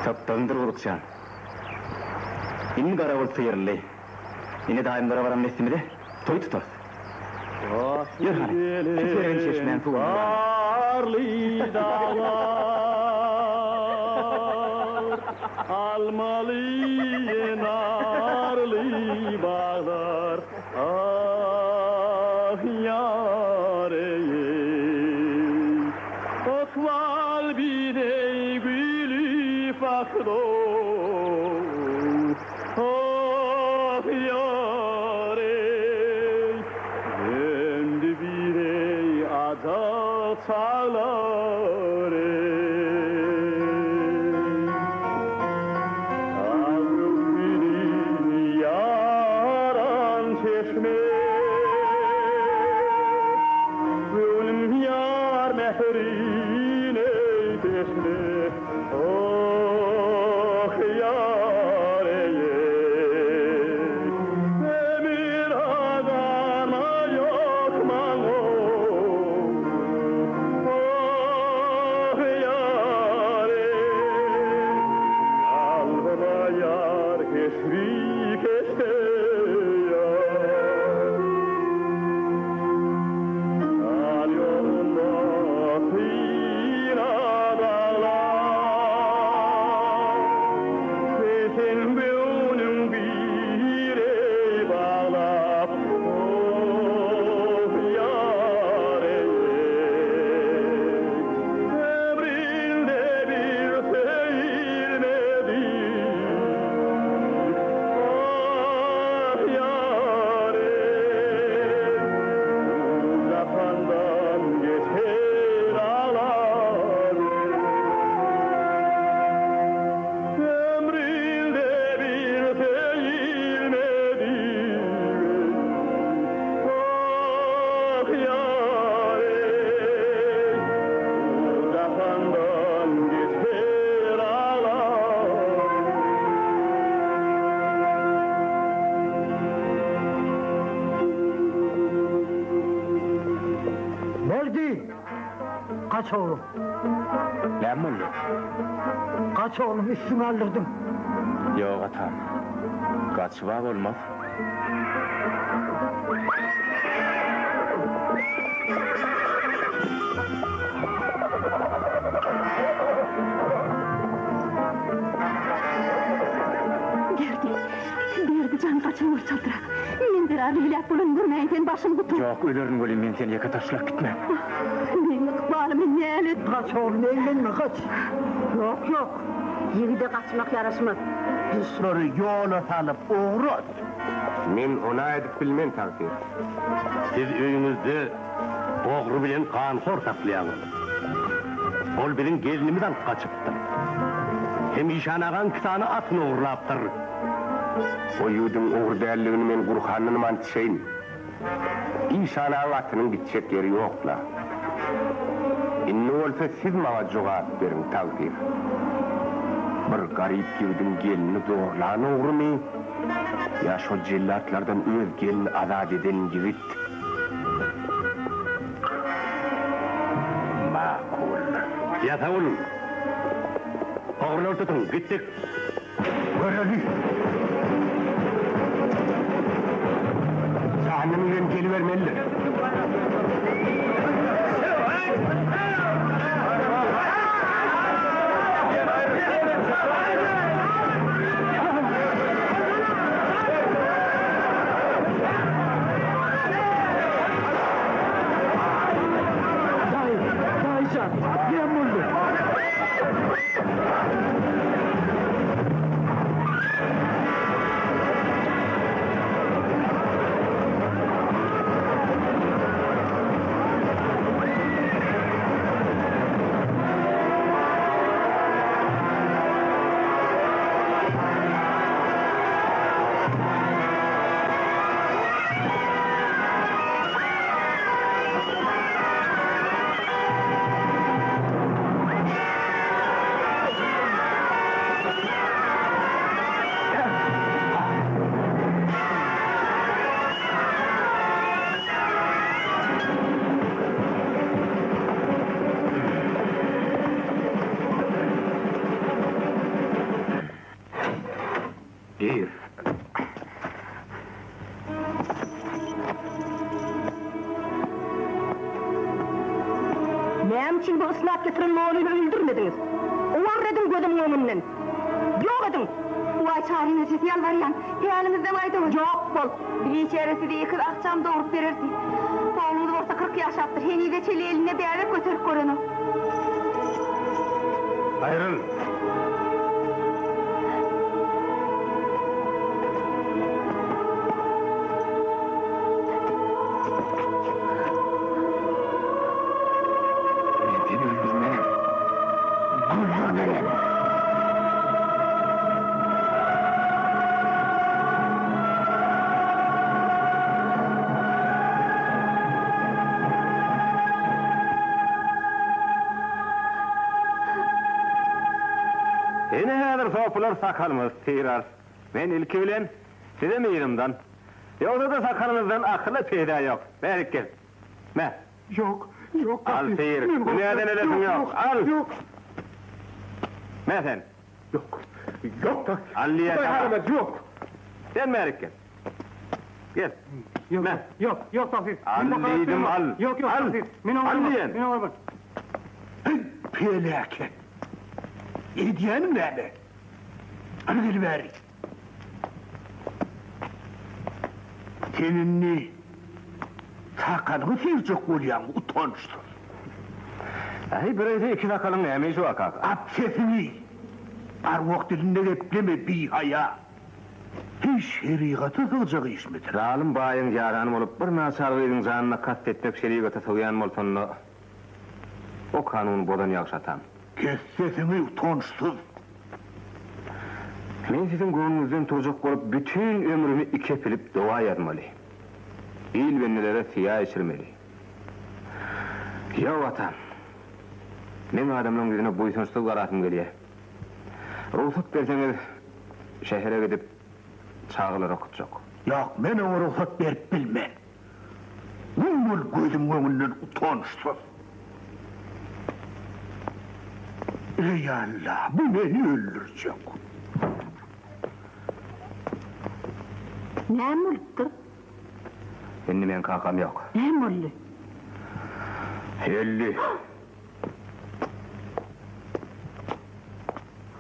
Saptağındır olukcan. İnni karavul sıyırlı. İnni daimlara varan nesimi toy tutar. Yürü hani, sizlerin çeşmeyen su Karlı dağlar, almalı narlı bağlar, ah yareyim, okval bidey gülü fakdo, ah yareyim, döndü birey ada çağlar Avrum beni yaran çeşme Gönlüm yar mehrine teşme Oh yar Emir adama yok mano Oh yare Kalbına yar keşrik eşte Al yolunda fina dağlar Sesin beğunun bir ey bağlap Oh yare Emrinde bir seyirmedi Kaç oğlum? Ne mullu? Kaç oğlum üstüne aldırdın? Yok atam. Kaçmak olmaz. Berdi can kaçın vur çatıra. Men bir arı bilek bulun görmeyin sen başım kutu. Yok ölürün ölüm men seni yaka taşlap gitme. Men Ykbal'ım ne elit. Kaç oğlum eğlenme kaç. Yok. Yigide kaçmak yarışmaz. Dışları yola salıp uğrat. Men ona edip bilmen takdir. Siz öyünüzde oğru bilen kansor saklayanız. Ol bilen gelinimden kaçıptır. Hem işanagan kitany atını uğurlaptır. O yudun uğur değerliğini men Gurhan'ın antişeyin. İşanagan atının gidecek yeri yokla. İnni olsa siz bana cevap verin takdir. Bir garip yudun gelini doğrulan uğru mu? Ya şu cellatlardan öz gelini azad eden yigit. Makul. Yata olun. Oğurlar tutun, gittik. Göreli. Cehennemin gelivermelidir. Için bu ıslah getirin oğlunu öldürmediniz. Uvar edin gözümün önünden. Yok edin. Bu ay çağrıyla sizi yalvarıyan. Hayalinizden aydınız. Yok bol. Bir içerisi de yıkır akşam doğurup verirdi. Oğlunuz olsa 40 yaş yaptır. Heni de çeli eline değerli götürüp korunu. Ayrıl. Sopular sakalımız tirar. Ben ilki bilen size mi yerimden? Yoksa da sakalınızdan akıllı peyda yok. Merik gel. Me. Yok. Al seyir. Dünyadan edesin yok. Al. Yok. Me sen. Yok. Yok da. Al liye Hayır, yok. Sen merik gel. Gel. Yok. Me. Yok takdir. Al liyedim al. Yok al. takdir. Al liyen. Felaket. Ediyenim nerede? Anadolu ver. Seninle sakalını sevecek olayan utançsın. Birisi iki sakalın neymiş o akak? At sesini. Arvok dilinde repleme bir haya. Hiç şeriatı sığacak iş midir? Zalim bayın yaranım olup bir nasarlığın canına kastetmek şeriatı sığayan olsanla o kanunu bodan yakşatan. Kes sesini utançsız. Men sizin gönlünüzden tozak bolup bütün ömrümü iki pilip dua yazmalı. İl bennelere siyah içirmeli. Ya vatan, men adamın yüzüne boysunsuzluk aratım geliyor. Ruhsat verseniz şehre gidip çağılar okutacak. Yok, men o ruhsat verip bilmem. Bunlar gözüm önünden utançsız. Ey Allah, bu beni öldürecek. Ne multtur? Şimdi men kakam yok. Ne mullu? 50.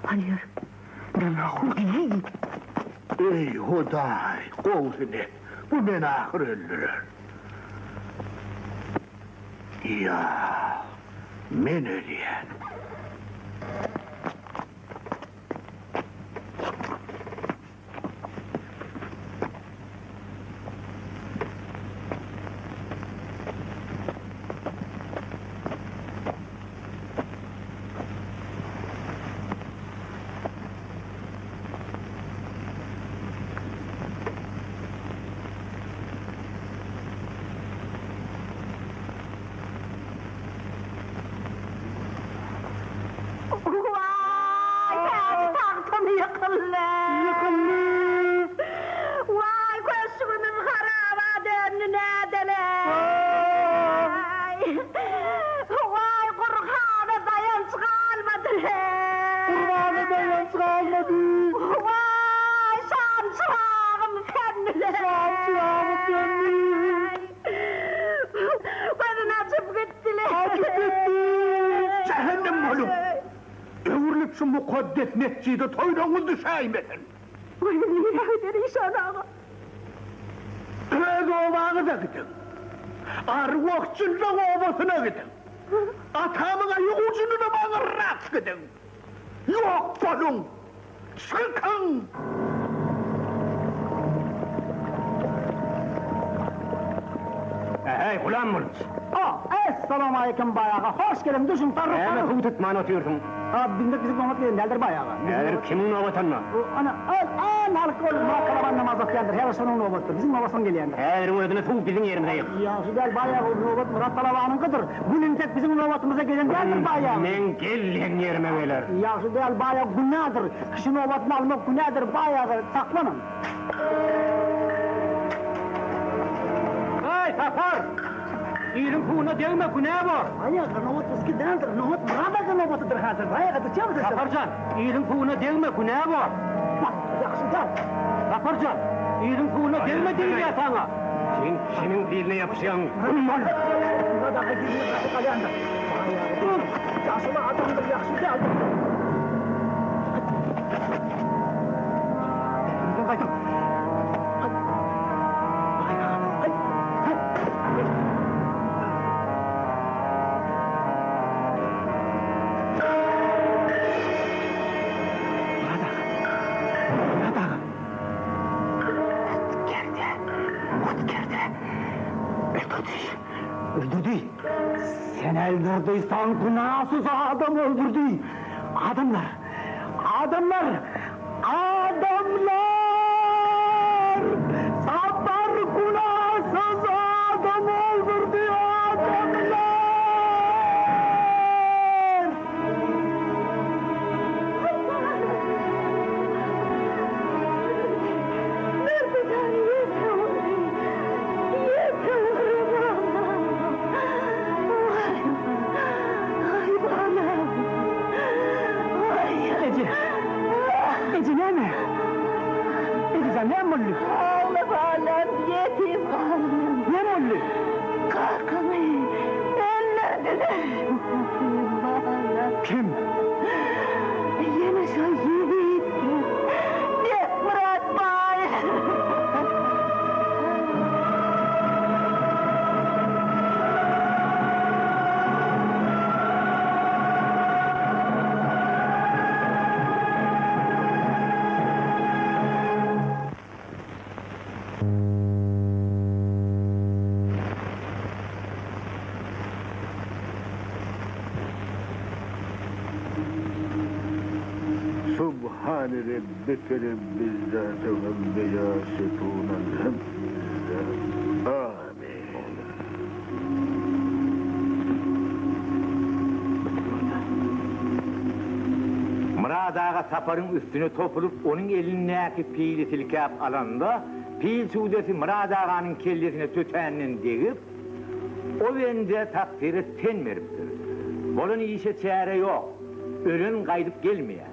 Hayır. Ey Huday, kovsun et. Bu beni ahır öldürür. Ya, men ölüyen. Şu mukaddes mescide toyluğunu düşeymesin. Ay, niye öder inşan ağa? Öz ovağı da gidin. Arvokçunla ovasına gidin. Atamına yuğucunu da bana rast gidin. Yok olun. Çıkın. Hey ulan Mırç! Esselamu aleyküm bayağı. Hoş geldin, düşün tarık. Hemen kubu tutmanı atıyorsun. Bindik bizim Muhammed Bey'in neldir bayağı. Nedir kimin novatan mı? Ana, nalık oğlum, muhakkalaban namaz okuyandır. Her sonun novattır, bizim novasın geliyendir. Hedir'in ödünü tuğup bizim yerimize yık. Ya şu del bayağı o novat Murat Talavan'ın kıdır. Bunun tek bizim novatımıza gelen derdir bayağı. Men gelen yerime beyler. Ya şu del bayağı günahdır. Şu novatını almak günahdır bayağı. Saklanın. Hey Safar! İyirin kuğuna değme günah var. Hayır, novat eski değildir. Novat Murat'ın novatıdır hazır. Bayağı kaçacağım. Safarcan, iyirin kuğuna değme günah var. Bak, yakşı gel. Safarcan, iyirin kuğuna değme değil ya sana. Sen kimin diline yapışan? Bunlar. Buradaki dilini nasıl kalyandı? Bayağı. Yaşlı adamdır, yakşı geldi. Hadi. Öldürdü. Sen öldürdüysen günahsız adam öldürdü. Adamlar. Safar günahsız adam öldürdü adamlar. Ece ne mi? Ece sen ne mullu? Ağlam yetim ağlam. Ne mullu? Kalkamayın. Ellediler. Kim? Yine sen yiğit. Dep Murat Bey. Subhan Rabbike Rabbil İzzati ve Yasifun elhamdülillah. Amin. Murad Ağa Sapar'ın üstüne topulup onun elindeki pili silkap alanda pil suudesi Murad Ağa'nın kellesine tüteninin deyip o bende takdiri sen veriptir. Bunun işe çare yok. ölen qaydıp gelmeýär.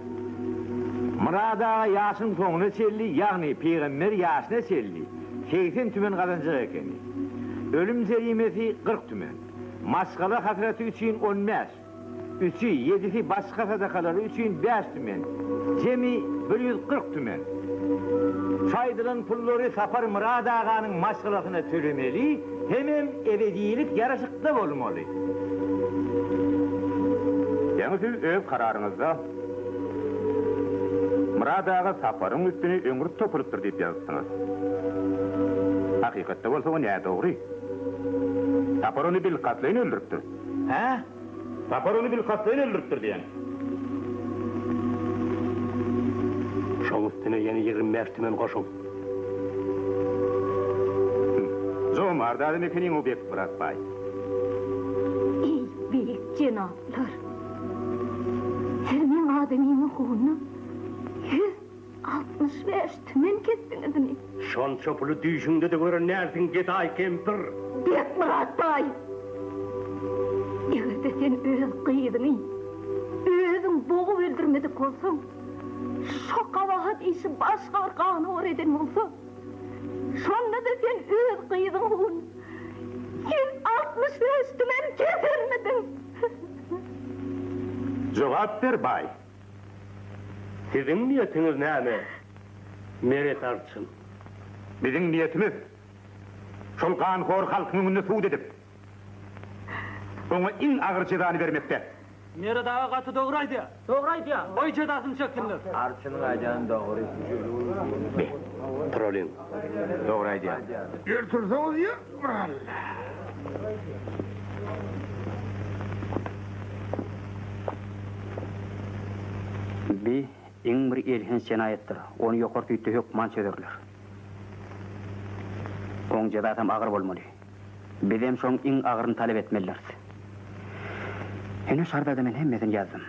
Muradaga ýaşyň toňuna selli, ýagny peýgamber ýaşyna selli. 80 tümen gazanjak ekeni. Ölüm zerimesi 40 tümen. Maskala hasraty üçin 15. 3'ü 7'si başka sadakalary üçin 5 tümen. Jemi 140 tümen. Çaydylan pullary Sapar Murad aganyň maskalasyna tölemeli, hemem ebediýlik ýaraşykda bolmaly. Ýa-ni siz öz kararyňyzda Murad aga Saparyň üstüne öňür topulypdyr diýip ýazdyňyz. Hakykatda bolsa o näme dogry? Sapar onu bil katlaýyn öldüripdir. Ha? Sapar onu bil katlaýyn öldüripdir diýen. Şoň üstüne ýene 25 tümen goşup. Zomardadan ekeniň objekt bırakpay. Ey büyük cenaplar. Filmiň adamyň huny 165 tümen ketdiňizmi? Şonça puly düýşüňde de gören näsin get ay kempir. Bek Murat bay. Egerde sen öz gyýdyny, özüň boğup öldürmedik bolsaň, şo kabahat işi başga bir gany bar eden bolsa, şonda da sen öz gyýdyň huny 165 tümen kesermedin. Jogap ber bay. Siziň niýetiňiz näme? Meret artsyn. Biziň niýetimiz şol ganhor halkyň önüne suud edip oňa iň agyr jazany bermekde. Nere dağa gaty doguraydy. Doguraydy. Oy jazasyny çekdiler. Arçynyň aýdany dogry. Trollin. Doguraydy. Ýertirseňiz ýa. Bir iň bir elhin senayetdir. Onu ýokartyp hökman çözerler. Oň jazasam agyr bolmaly. Bizem şoň iň agyryny talep etmeliler. Hene şarda men hemmesini ýazdym.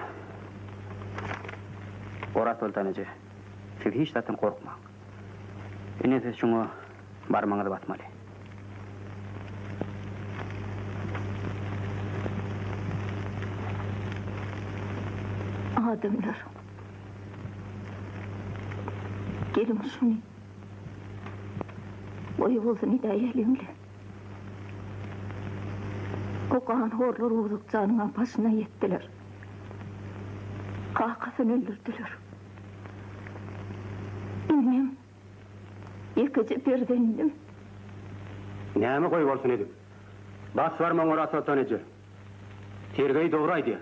Orat Sultanyjy, siz hiç zatdan korkmaň. Ene siz şoňa barmaňyzy batmaly. Adamlar. Gelin şunu. Boyu bolsun hidayeliğimle. O kan horlar uğuduk canına başına yettiler. Kakasını öldürdüler. Bilmem. Yıkıcı birdendim. Näme goýup bolsun edip? Bas barmaň Orat Sultanyjy. Tergey doguraydy.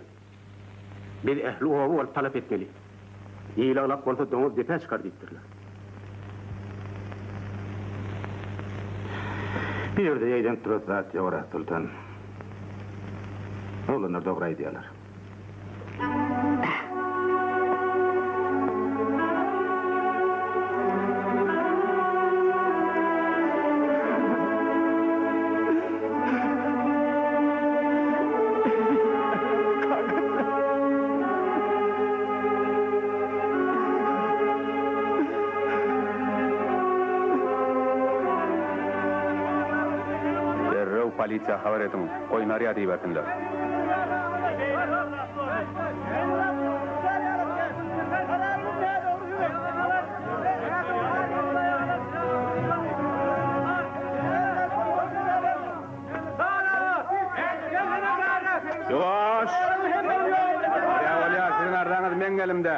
Biz ehli owu bolup talap etmeli. Ýylaglap bolsa doňuz depe çykar diýipdirler. Bir yerde ýaýdan turat Orat Sultan. Olanlar doguraydylar. Polisiýa habar etdiň, goýun arýa diýberdiler. Yoş! Arýa sizin ardaňyz men gelimde.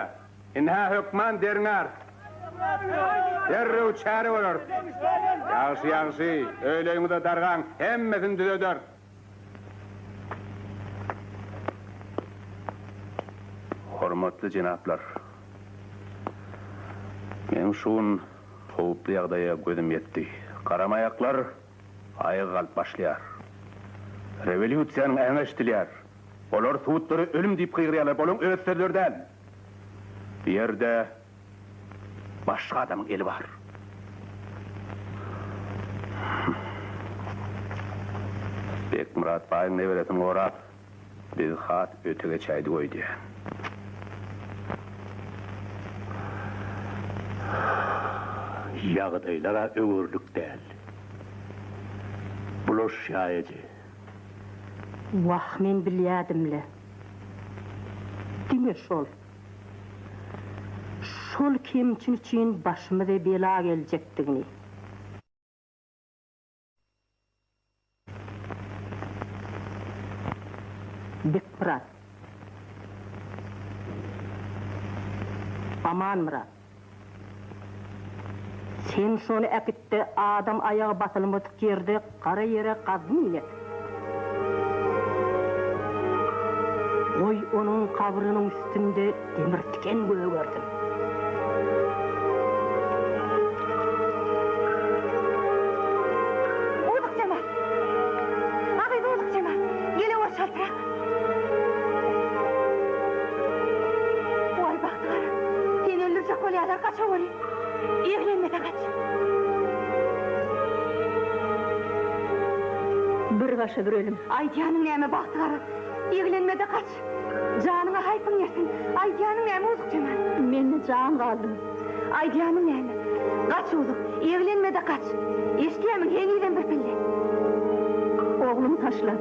Inha hökman deriňär. Derrew çäre bolar. Ýagşy, öýleňizde dargan hemmesini düzeder. Hormatly jenaplar. Men şuň howply ýagdaýa gözüm ýetdi. Karamaýaklar aýyg galyp başlaýar. Rewolýusiýanyň äňe iştilýär. Olar suwutdary ölüm diýip gyrýarlar bolan öslerlerden. Bu ýerde başga adamyň eli bar. Bek Murat baýyň neberesini orap, biz hat ötege çaýdy goýdy. Ýagdaýlara öwürlük däl. Buloş şaýaty. Wah, men bilýädimle. Diňe Ine şol. Şol kimçin için başımıza bela gelecektigini. Bek Murat. Aman Murat. Sen şonu ekitte adam ayağı batılmadık yerde kara yere kazın ile. Oy onun kabrının üstünde demir tiken göğürdün. Uyduk Cemal. Ağaydı uyduk Cemal. Gele o şaltırak. Oy baktılar. Sen öldürecek olaylar kaça olayım. Evlenmeden kaç. Bir başıdır ölüm. Aydiyanın neyme baktılar. Evlenmede kaç. Canına haypın yersin. Aydiyanın neyme olduk Cemal. Men can kaldım. Aydiyanın neyme. Kaç olduk. Evlenmede kaç. Eşkiyemin yeniden bir pille. Oğlum taşla.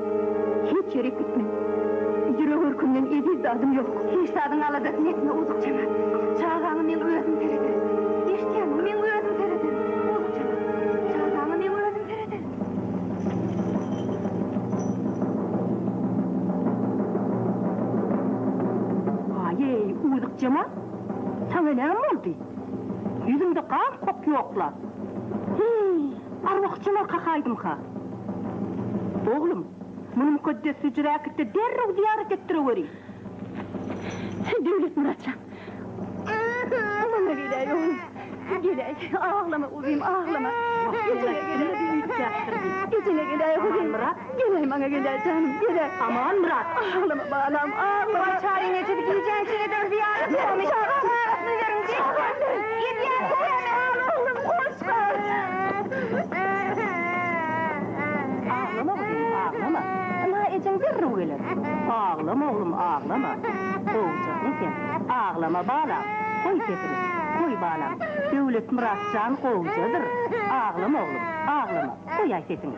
Hiç yere gitme. Yürü hırkımdan ediz adım yok. Hiç adın aladatın etme olduk Cemal. Çağağını men özüm terederim. Eşkiyemin men özüm terederim. Olduk Cemal. Çağağını men özüm terederim. Ay, uyduk Cemal. Sana ne oldu? Yüzümde kan kop yokla. Arvaq Cemal kakaydım ha. Oğlum, bunu mukaddes hücrekitte derrev ziyaret ettiriveri. Devlet Muratcan. Bana gel oğlum. Gel, ağlama oğlum, ağlama. Gecene gel oğlum. Gel bana gel canım, gel. Aman Murat. Ağlama bağlam, ağlama. Çare necip giyeceğin şeyden ziyaret olmuş. Ağlama verin. Gidyen oğlum, hoş ver. Ağlama oğlum, ağlama. Ama ecin bir gelir. Ağlama oğlum, ağlama. Kovcaksın sen. Ağlama bağlam. Koy sesini, koy bağlam. Devlet Muratcan kovcadır. Ağlama oğlum, ağlama. Koy ay sesini.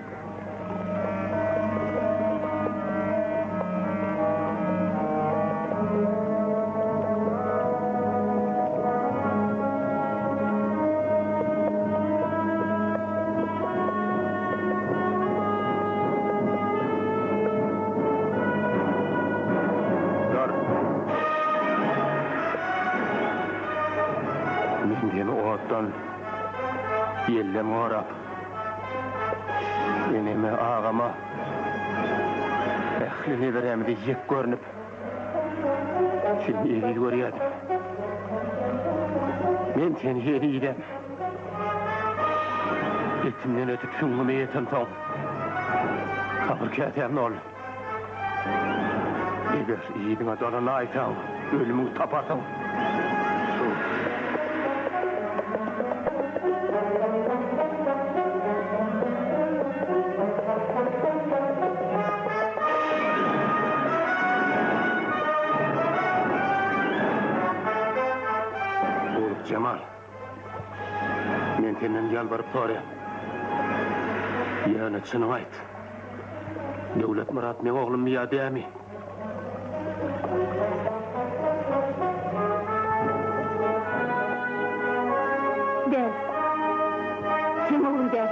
Yellem orap. Eneme ağama ehlini veremdi yek görünüp seni evi görüyordum. Men seni yeriydim. Etimden ötüp şunlumu yetim son. Kabır kâtem ol. Eğer iyiliğine dolana aytan, ölümünü tapatın. Cemal, men senden yalvarıp sorayım. Yani çınım ayt. Devlet Murat men oğlum mu ya değil mi? Del. Sen oğlum del.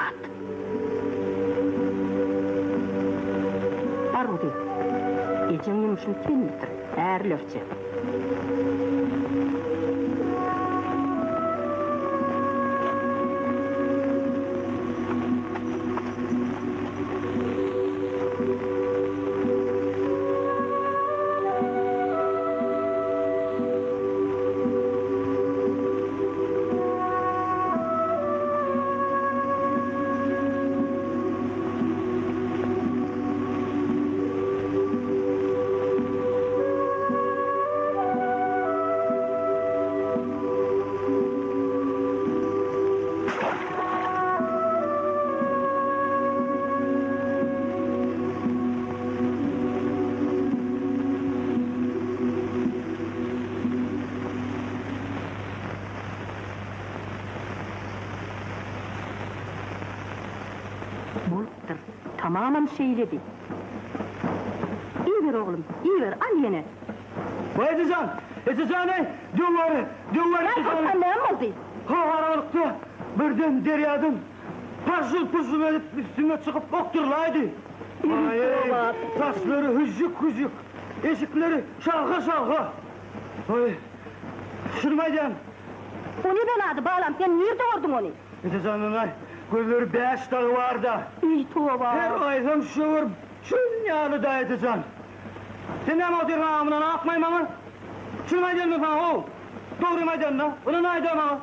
Murat. Arudi. Ecem yumuşun kendidir. Erlöfçe. Buluttur, tamamen şeyledi. İyi ver oğlum, iyi ver, al yine. Baydıcan, Etican'ı, dünvarı, Ne yapsan ne oldu? Havalıkta birden deryadan pazıl edip üstüme çıkıp okturlaydı. Ay, taşları hüzük, eşikleri şalga. Ay, sürmeyeceğim. O ne beladı bağlam, sen nerede ordun onu? Etican'ın ay, gözleri 5 dağı var da. İyi tuğba. Her aydan şuur, çünyalı da Etican. Sen ne motor namına ne yapmayın bana? Sürmeyeceğim mi bana o? Doğrumayacağım da, bunu ne edeceğim ama?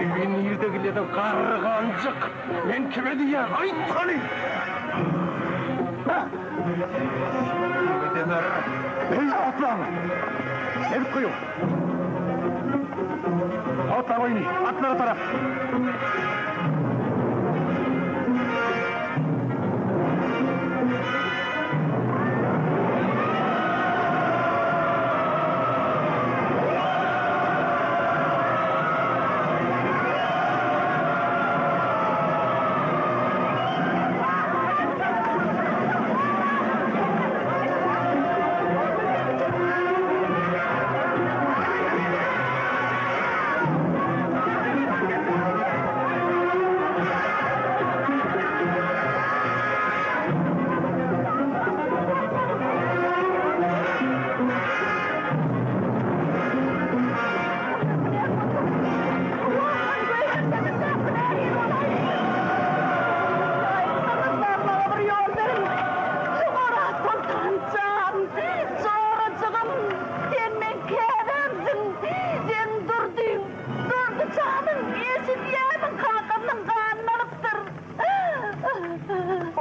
Evin yerdekilerden kargancık. Ben kime diyen? Ay tanı! Hey atla! El koyun! Atla oyunu! Atla taraf!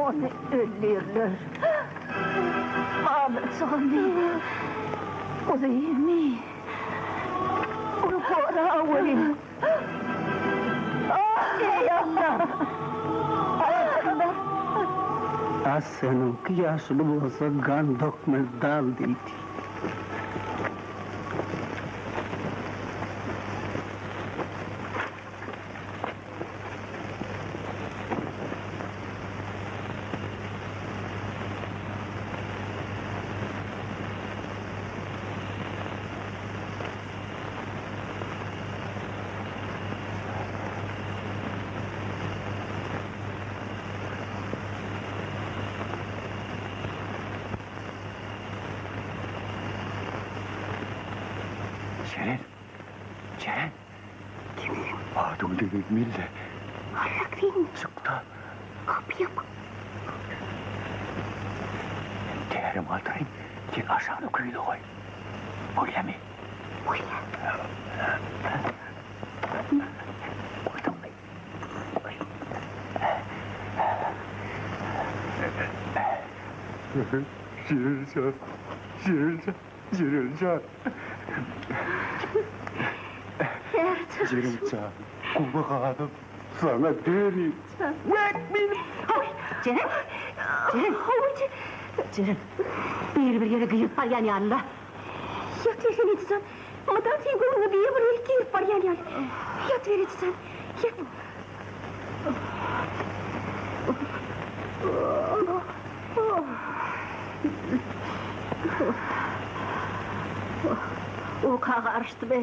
Onu öldürürler. Ağlatsanı. O da iyi mi? Onu kora olayım. Ey Allah! Asyanın kıyaşlı olsa kan dokmaz dal değil. Ceren. Kimin? Adul demek milde. Ayak film. Çıktı. Kapı yok. Değerim altın. Gel aşağıda kuyuda koy. Öyle mi? Öyle. Koydum mu? Cirilcan. Cirilcan. Kuma kadım. Sana deri. Ceren. Ceren. Bir yere gıyıp var yani Allah. Yat ver sen etsen. Madan sen kolunu bir buraya gıyıp var yani. Yat ver etsen. Yat. O kağa arıştı be.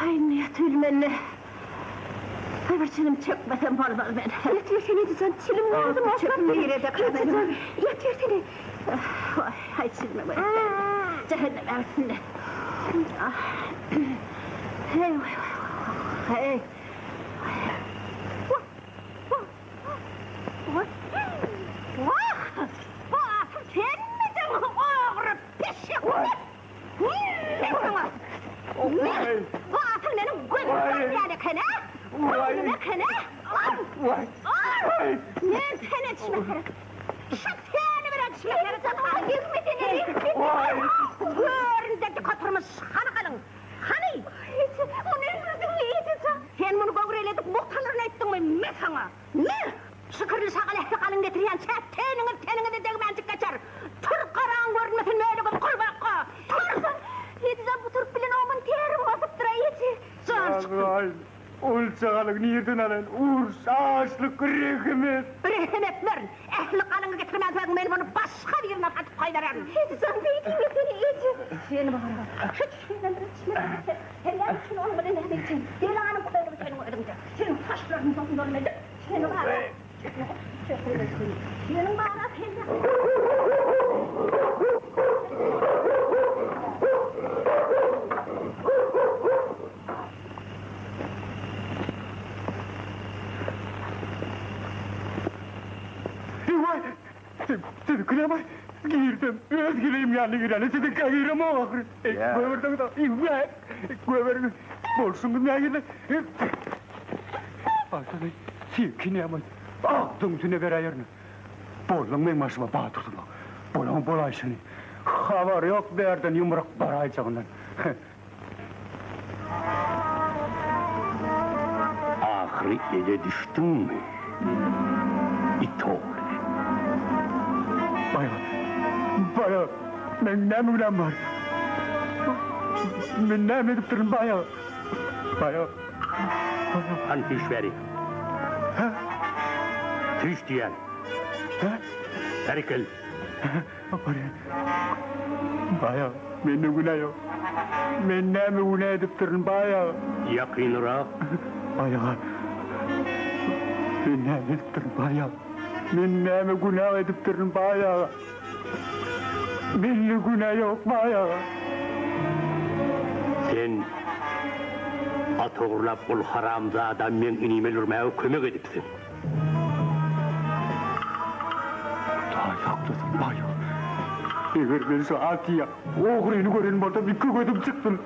Ay ne Türkmenle. Ay bir çilim çekmesen balbal ben. Yat versene sen çilim ne oldu mu? Çekme yere de kalmadım. Yat versene. Ay çilime bak. Cehennem ersin de. Hey. Hey. Sen misin oğru pişik? Bu atın benim gözümden yani kene. Gözüme kene. Ne sen etişmekleri? Şak seni bir etişmekleri. Sana girmedin. Görün dedi katırmış. Hani kalın. Hani? O ne yüzün iyiydi sen? Sen bunu göğreyledik muhtarlarına ettin mi? Ne sana? Ne? Şükürlü sağal ehli kalın getiriyen tenini de degmencik geçer. Türk karağın görünmesin böyle kız kul bakka. Türk! Yediden bu Türk bilen oğumun terim basıp durayıcı. Ay, olçağalık nereden alın? Urs, ağaçlık, rehimet. Rehimet verin. Ehli kalını getirmezsen ben bunu başka birine atıp kaydırarım. Yediden beydin ya seni iyice. Seni bağırma. Hiç şeyden bırakışma. Helal için onu bana ne edeceksin? Delanın koyunu senin ödümce. Senin taşlarını topun ölmedi. Seni bağırma. Senin bağırma seni. Seni kıyamay. Girdim. Özgürlüğüm yanına girelim. Seni kayırım o akırı. Göverden da. Göverin. Bolsunun ya girdi. Artık sevkin yamay. Ağdım seni ver ayarını. Bolun benim başıma bağdırdım. Bolun bolay seni. Haber yok derden yumruk barayacağından. Ahri gece düştün mü? İt oğlu. Bayağı, ben ne mülen var? Ben ne edip durun bayağı? Han düş veri. Ha? Düş diyen. Ha? Terkel. Bayağı, ben ne günah yok. Ben ne günah edip durun bayağı? Yakınıra. Bayağı. Ben ne edip durun bayağı? Ben ne günah edip durun bayağı? Benim günah yok bayağı. Sen at oğurlap bul haramzadan men inime lürmeye kömek edipsin. Daha haklısın bayağı. Eğer ben şu altıya oğrunu gören burada bir kögödüm çıktın.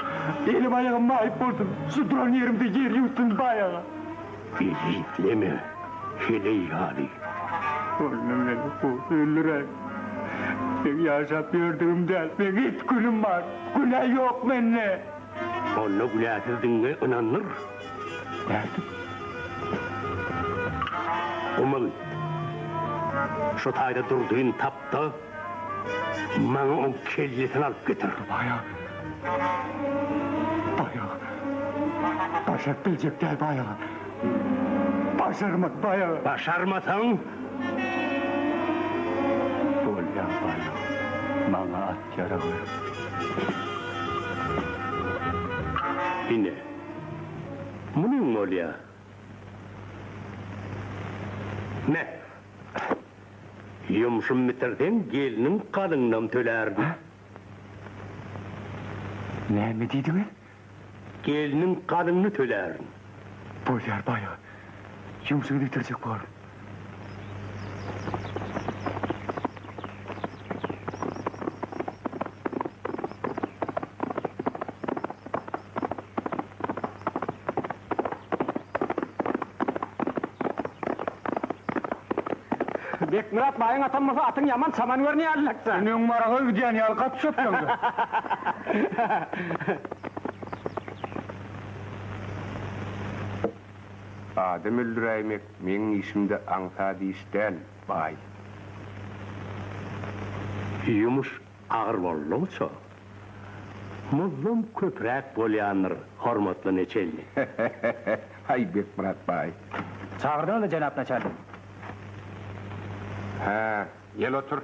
Elim ayağım mahip oldun. Şu duran yerimde yer yuttun bayağı. Bizikleme. Hele yani. bu öldüre. Ben yaşap gördüğümde ben hiç günüm var. Günah yok bende. Onu günahsızlığına inanır. Derdim. Umul. Şu tayda durduğun tapta bana o kellesini alıp getir. Bayağı. Başak bilecek gel bayağı. Başarmak bayağı. Başarmasan? Bolyan bayağı. Bana at yara koy. Yine. Bunun bolya. Ne? Yumuşum bitirden gelinin kadından tölerdi. Ne mi dedin? Gelinin kadını tölerdi. Boyar bayağı. Yumuşumu bitirecek var. Bek Murat bayın atanmasa atın yaman saman görünüyor allaksa. Senin marağı gidiyen yalkap çöptüğünde. Adem öldüreymek benim işimde ansadi işten bay. Yumuş ağır bolluğuça. Muzlum köprek bolyanır, hormatlı neçelli. Hay Bek Murat bay. Çağırdın da Cenab Neçeli. Ha, gel otur.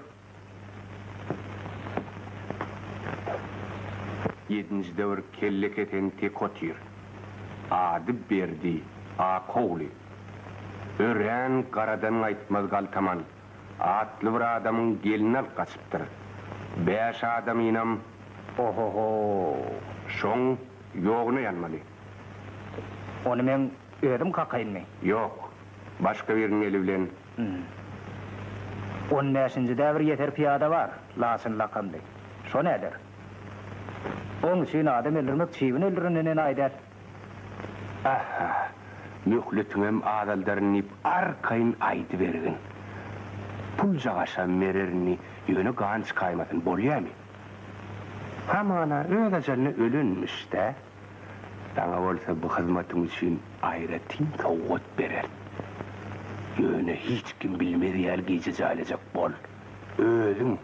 7. devir kellek eten tek otur. Adı berdi, kovli. Ören karadan aytmaz galtaman. Atlı bir adamın gelini al kaçıptır. 5 adam inam, ohoho, şoň yoğunu yanmalı. Onu men ödüm kakayın mı? Yok, başka birinin eli bilen. 15. devir yeter piyada var, lasın lakandı. Şo nedir? Onun için adam öldürmek çiğvin öldürünün ayder. Aha, mühlütünem adaldarını arkayın aydı vergin. Pul jagaşa mererini yönü ganç kaymasın, bolya mı? Hamana öylece ölünmüş de. Dana olsa bu hizmetin için ayretin kavgot verer. Yönü hiç kim bilmedi yer giyicici ailecek bol. Öldün.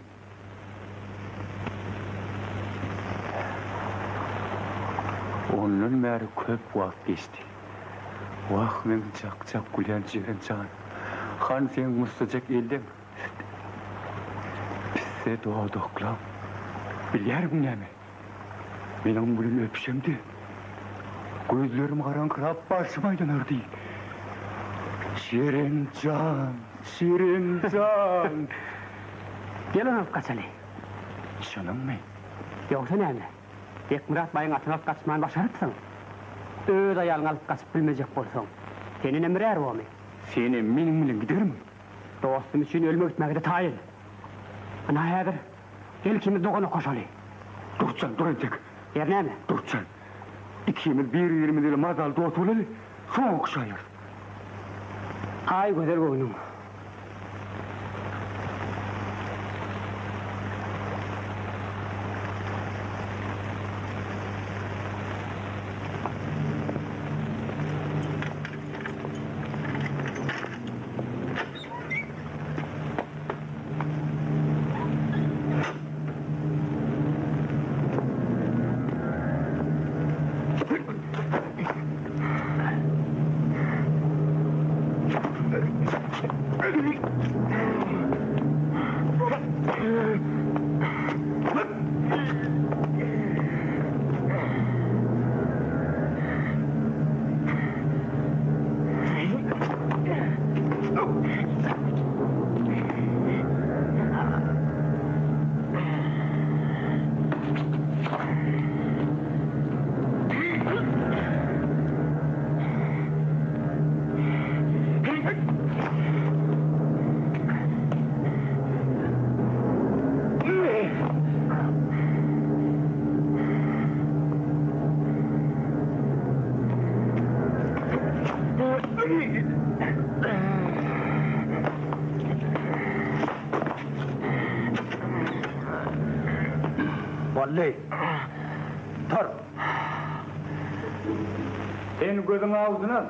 Onun beri köp vakt geçti. Vah men çak gülen ciren can. Han sen mustacak elden. Pisse doğduklam. Biliyorum ne mi? Benim bunu öpüşemdi. Gözlerim karankırap başıma dönerdi. Şirin can. Gel onu kaçalı. Şunun mu? Yoksa ne mi? Bek Murat bayın atın alıp kaçmayın başarırsın. Öz ayağını alıp kaçıp bilmeyecek bolsun. Senin emri er o mu? Senin benim giderim. Dostum için ölmek gitmek de tayil. Ana haber. Gel ikimiz dokunu koşalı. Durcan duracak. Yer ne mi? Durcan. İkimiz 1.20 lira mazal doğutulalı. Soğuk şayır. Ay güzel boynum. Vallahi. Tor. Sen gözün ağzına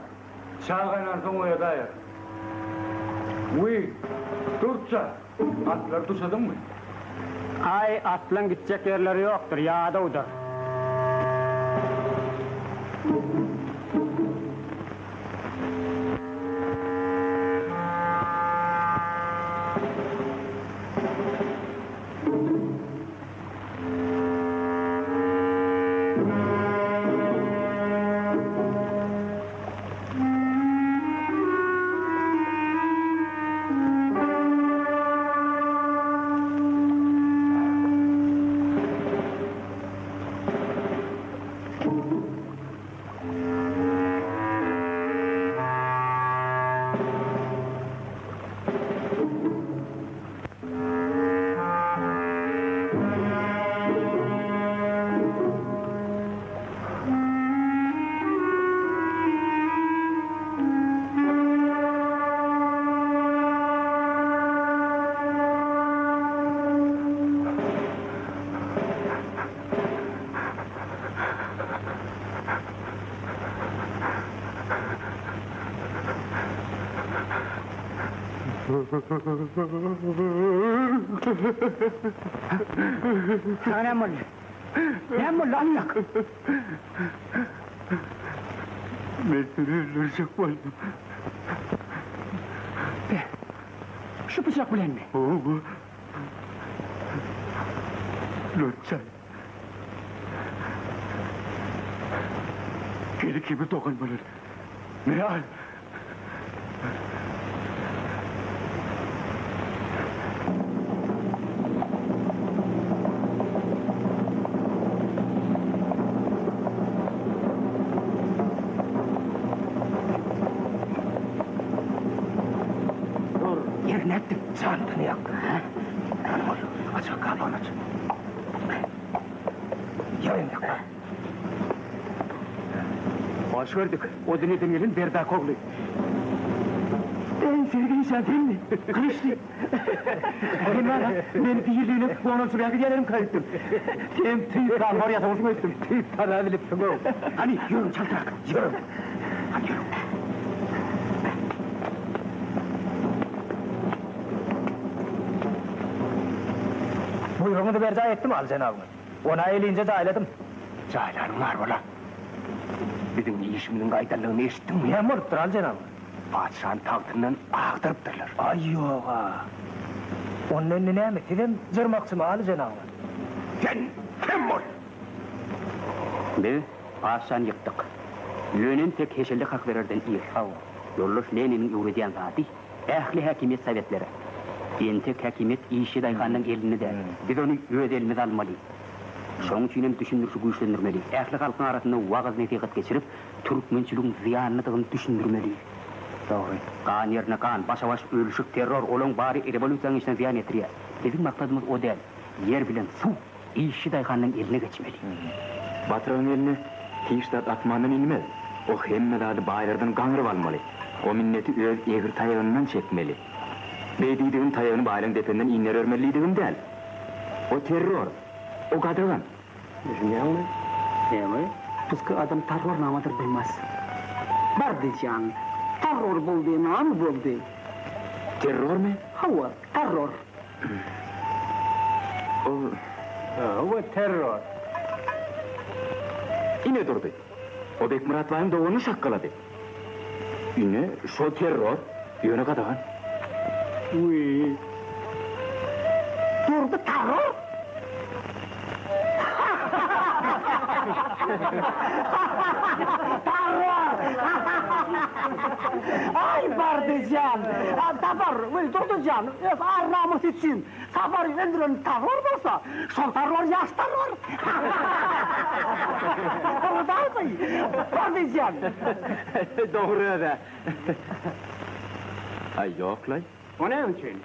çağ kaynarsın oya dair. Uy, durça. Atlar dursadın mı? Ay atlan gidecek yerleri yoktur, yağda udur. Sana mı? Ne mi lan yak? Ben seni öldürecek oldum. Şu bıçak bilen mi? Oğlum. Lütfen. Geri kimi dokunmalı. Ne al? Yerine ettim. Sandığını yaktın. Aç kapağını aç. Yarın yakma. Hoş gördük. O dinlediğin yerin berda koklu. En sevdiğin insan değil mi? Kılıçlı. Bugün bana beni piyirliğine onun şuraya gidelim kayıttım. Sen tüyüp var ya hoşuma ettim. Tüyüp sana bilipsin o. Hani yürü çaltarak. Yürü. Hadi yürü. Buyruğunu berca ettim al cenabını. Ona eğilince cahilledim. Cahillarım var ola. Bizim işiminin kaydarlığını eşittin mi ya moruptur al cenabını. Padişahın tahtından ağdırıptırlar. Ay yok ha. Onun önüne ne mi? Dedim zırmakçımı al cenabını. Sen kim ol? Biz padişahını yıktık. Lönin tek heşellik hak vererden iyi. Yolluş Lenin'in uğradiyan zati, ehli hakimiyet sovetleri. Entek hakimiyet işi dayıkanın elini de, biz onu öz elimiz almalıyız. Şoň üçin düşündürüşü güýçlendirmeli. Ähli halkyň arasynda wagaz netigat geçirip, Türkmençiligiň ziýanyny düşündirmeli. Doğru. Kan yerine kan, başa baş ölüşük terror, olan bari revolüsiýanyň içine ziýan etirýär. Bizim maksadymız o değil. Yer bilen su, işi dayıkanın eline geçmeli. Batyryň eline tişdat atmandan inmez. O hemmedady baýlardan gaňryp almaly. O minneti öz egir taýagyndan çekmeli. Beydiğin tayyağını bağıran dependen inler örmeliydiğim değil. O terror, o kadırgan. Düşünüyor musun? Ne mi? Bizki adam terror namadır bilmez. Var diyeceğim, terror buldu, namı buldu. Terror mu? Hava, terror. O terror. Yine durdu. O Bek Murat Bay'ın doğunu şakkaladı. Yine şu terror, yöne kadırgan. Uy. Durdu terror. Terror. Ay bardıcan. Tapar, durdu can. Namus için. Tapar öldüren terror bolsa, şol terror yaş terror. Bardıcan. Doğru da. Ay yok lan. O ne için?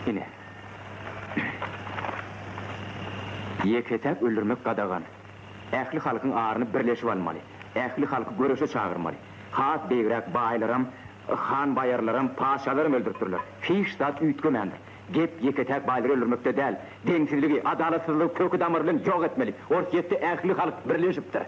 Yine. Yeketek öldürmek kadagan. Ähli halkyň aryny birleşip almaly. Ähli halky görüşe çağırmaly. Hat beýrek baýlaram Han bayarlarım, paşalarım öldürttürler. Fiştat ütkömendi. Gep yeketek bayları öldürmekte değil. Dengsizligi, adalatsızlık, kökü damarlığını yok etmeli. Orkiyette ähli halk birleşiptir.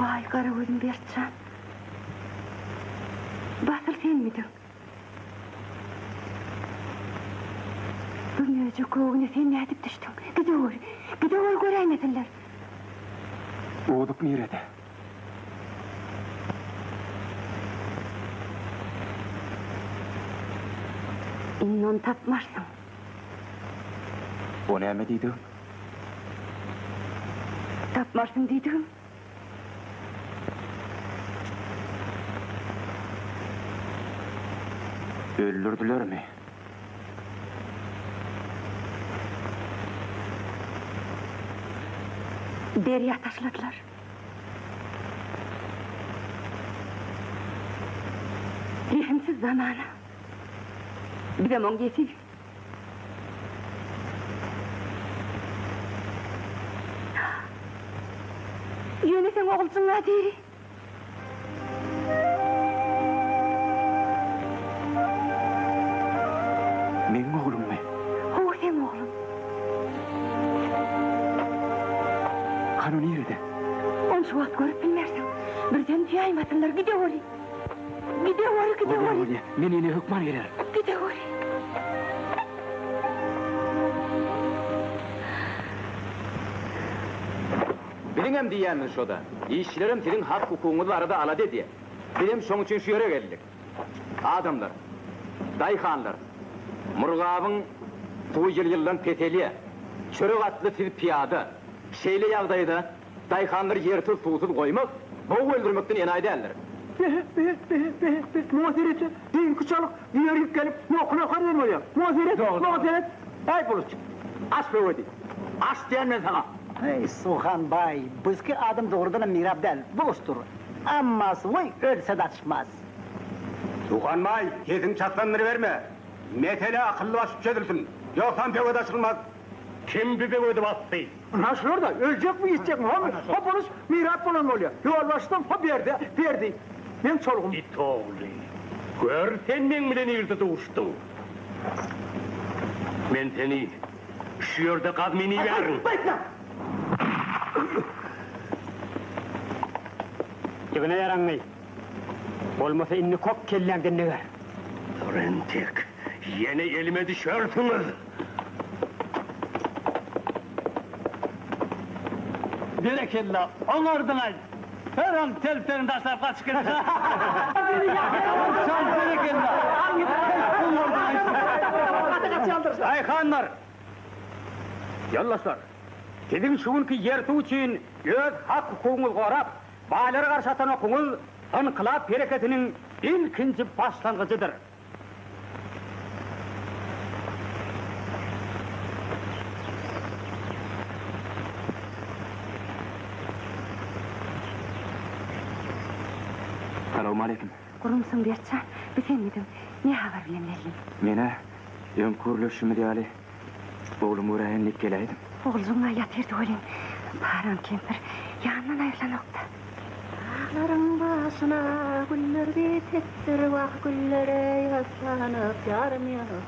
Vay kara gözüm Bertcan. Basıl sen miydin? Dünyacı koğuna sen ne edip düştün? Gide ol göreymesinler. Oğuduk nerede? İnnon tapmarsın. O ne mi deydin? Tapmarsın deydin. Öldürdüler mi? Derya taşladılar. Rihimsiz zamanı. Bir de mongesi. Yine sen oğulsun hadi. Benim oğlum mu? O sen oğlum. Kanu nerede? On şu vaxt görüp bilmersin. Birden tüyaymasınlar, gide ori. Gide ori. Men yine hükman gelir. Gide ori. Bilingem diýänmiz şoda. İşçilerim senin hak hukugyňy barada alady diye. Benim şoň üçin şu ýere geldik. Adamlar, dayhanlar, Murgabyň bu ýyldan peteli, çörek atly siz piyada, şeýle ýagdaýda dayhanlar ýersiz suwsuz goýmak, bow öldürmekden ýene aýdallar. Muhasireti, din kıçalık, yürüyüp gelip, yokuna karıyorum oluyor. Muhasiret, ay buluş. Aç be ödü, aç diyen ben sana. Hey Suhan Bay, bizki adım doğrudan mirab değil, buluştur. Amma soy ölse de çıkmaz. Suhan Bay, kesin çatlanları verme. Metele akıllı baş çözülsün. Yoksa pevede açılmaz. Kim bir pevede bastı? Nasıl orada, ölecek mi, gidecek mi? Ha polis mirab falan oluyor. Yollaştım, ha verdi. Ben çoluğum. İt oğlu, gör sen ben bilen yırtıda uçtun. Ben seni şu yerde kadmini veririm. Baytla! Kibine yaranmayı. Olmasa inni kop kellemden ne ver? Rentek, yine elime düşersiniz. Berekella, onlardan ay. Her an teliflerini taşlar kaç kere. Sen berekella. Ay hanlar! Yollaşlar! Sizin şuunki yertu için öz hak hukukuňyzy gorap, baýlara garşy atan okuňyz inkılap hereketiniň ilkinji başlangyjydyr. Assalamu alaikum. Kurumsun Bertcan, bir sen miydin? Ne haber bilen elin? Mene, öňkürleşimi diýeli. Oğlum uğrayanlık geleydim. Oğlumla yatırdı olayım. Paran kemper, yanından ayrılanokta. Dağların başına güllerdi tettir, vah güllere yaslanıp yarım yarım.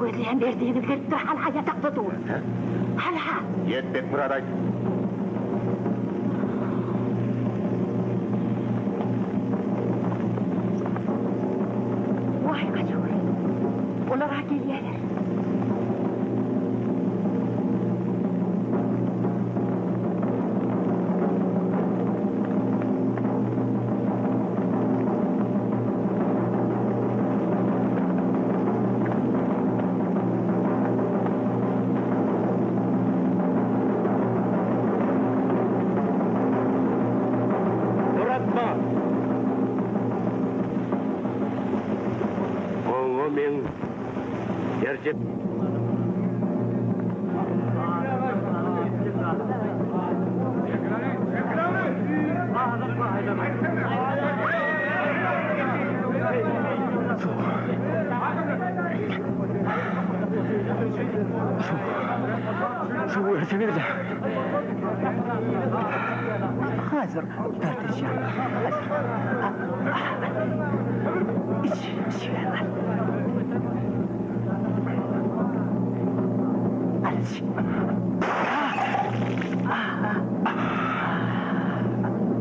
gözleyen verdiğiniz gelip dur, hala yatakta dur. Hala. Yetbek Muraday. Vay kaçıyor. Olara geliyorlar. Gerçek. Şu öğretimi de. Hazır tartışacağım. Hazır. İç ver.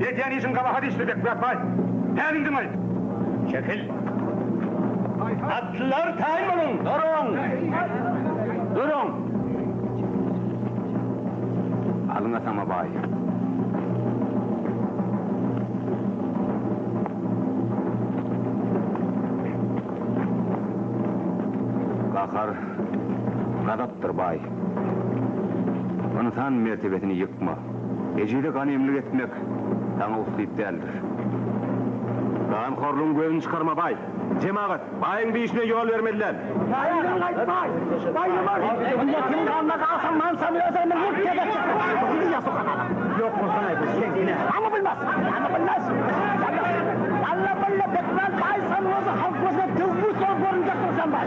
Yeten işin kabahat işledik bırakmayın. Hemen dinleyin. Çekil. Atlılar tayin olun. Durun. Durun. Alın atama bayi. Kakar, kadattır bayi. Anıtan mertebetini yıkma. Eceli kan emlik etmek sana usluyup değildir. Kan korluğun gözünü çıkarma bay. Cemaat, bayın bir işine yol vermeliler. Bayılın bay! Bayılın! Milletin kanına kalsın mansa mülazarını mutlaka çıkar. Biri ya sokana. Yok olsan ayıp. Kendine. Ama bilmez. Allah billah bekler baysan olsa halk başına tızlı sol görünecek olsan bay.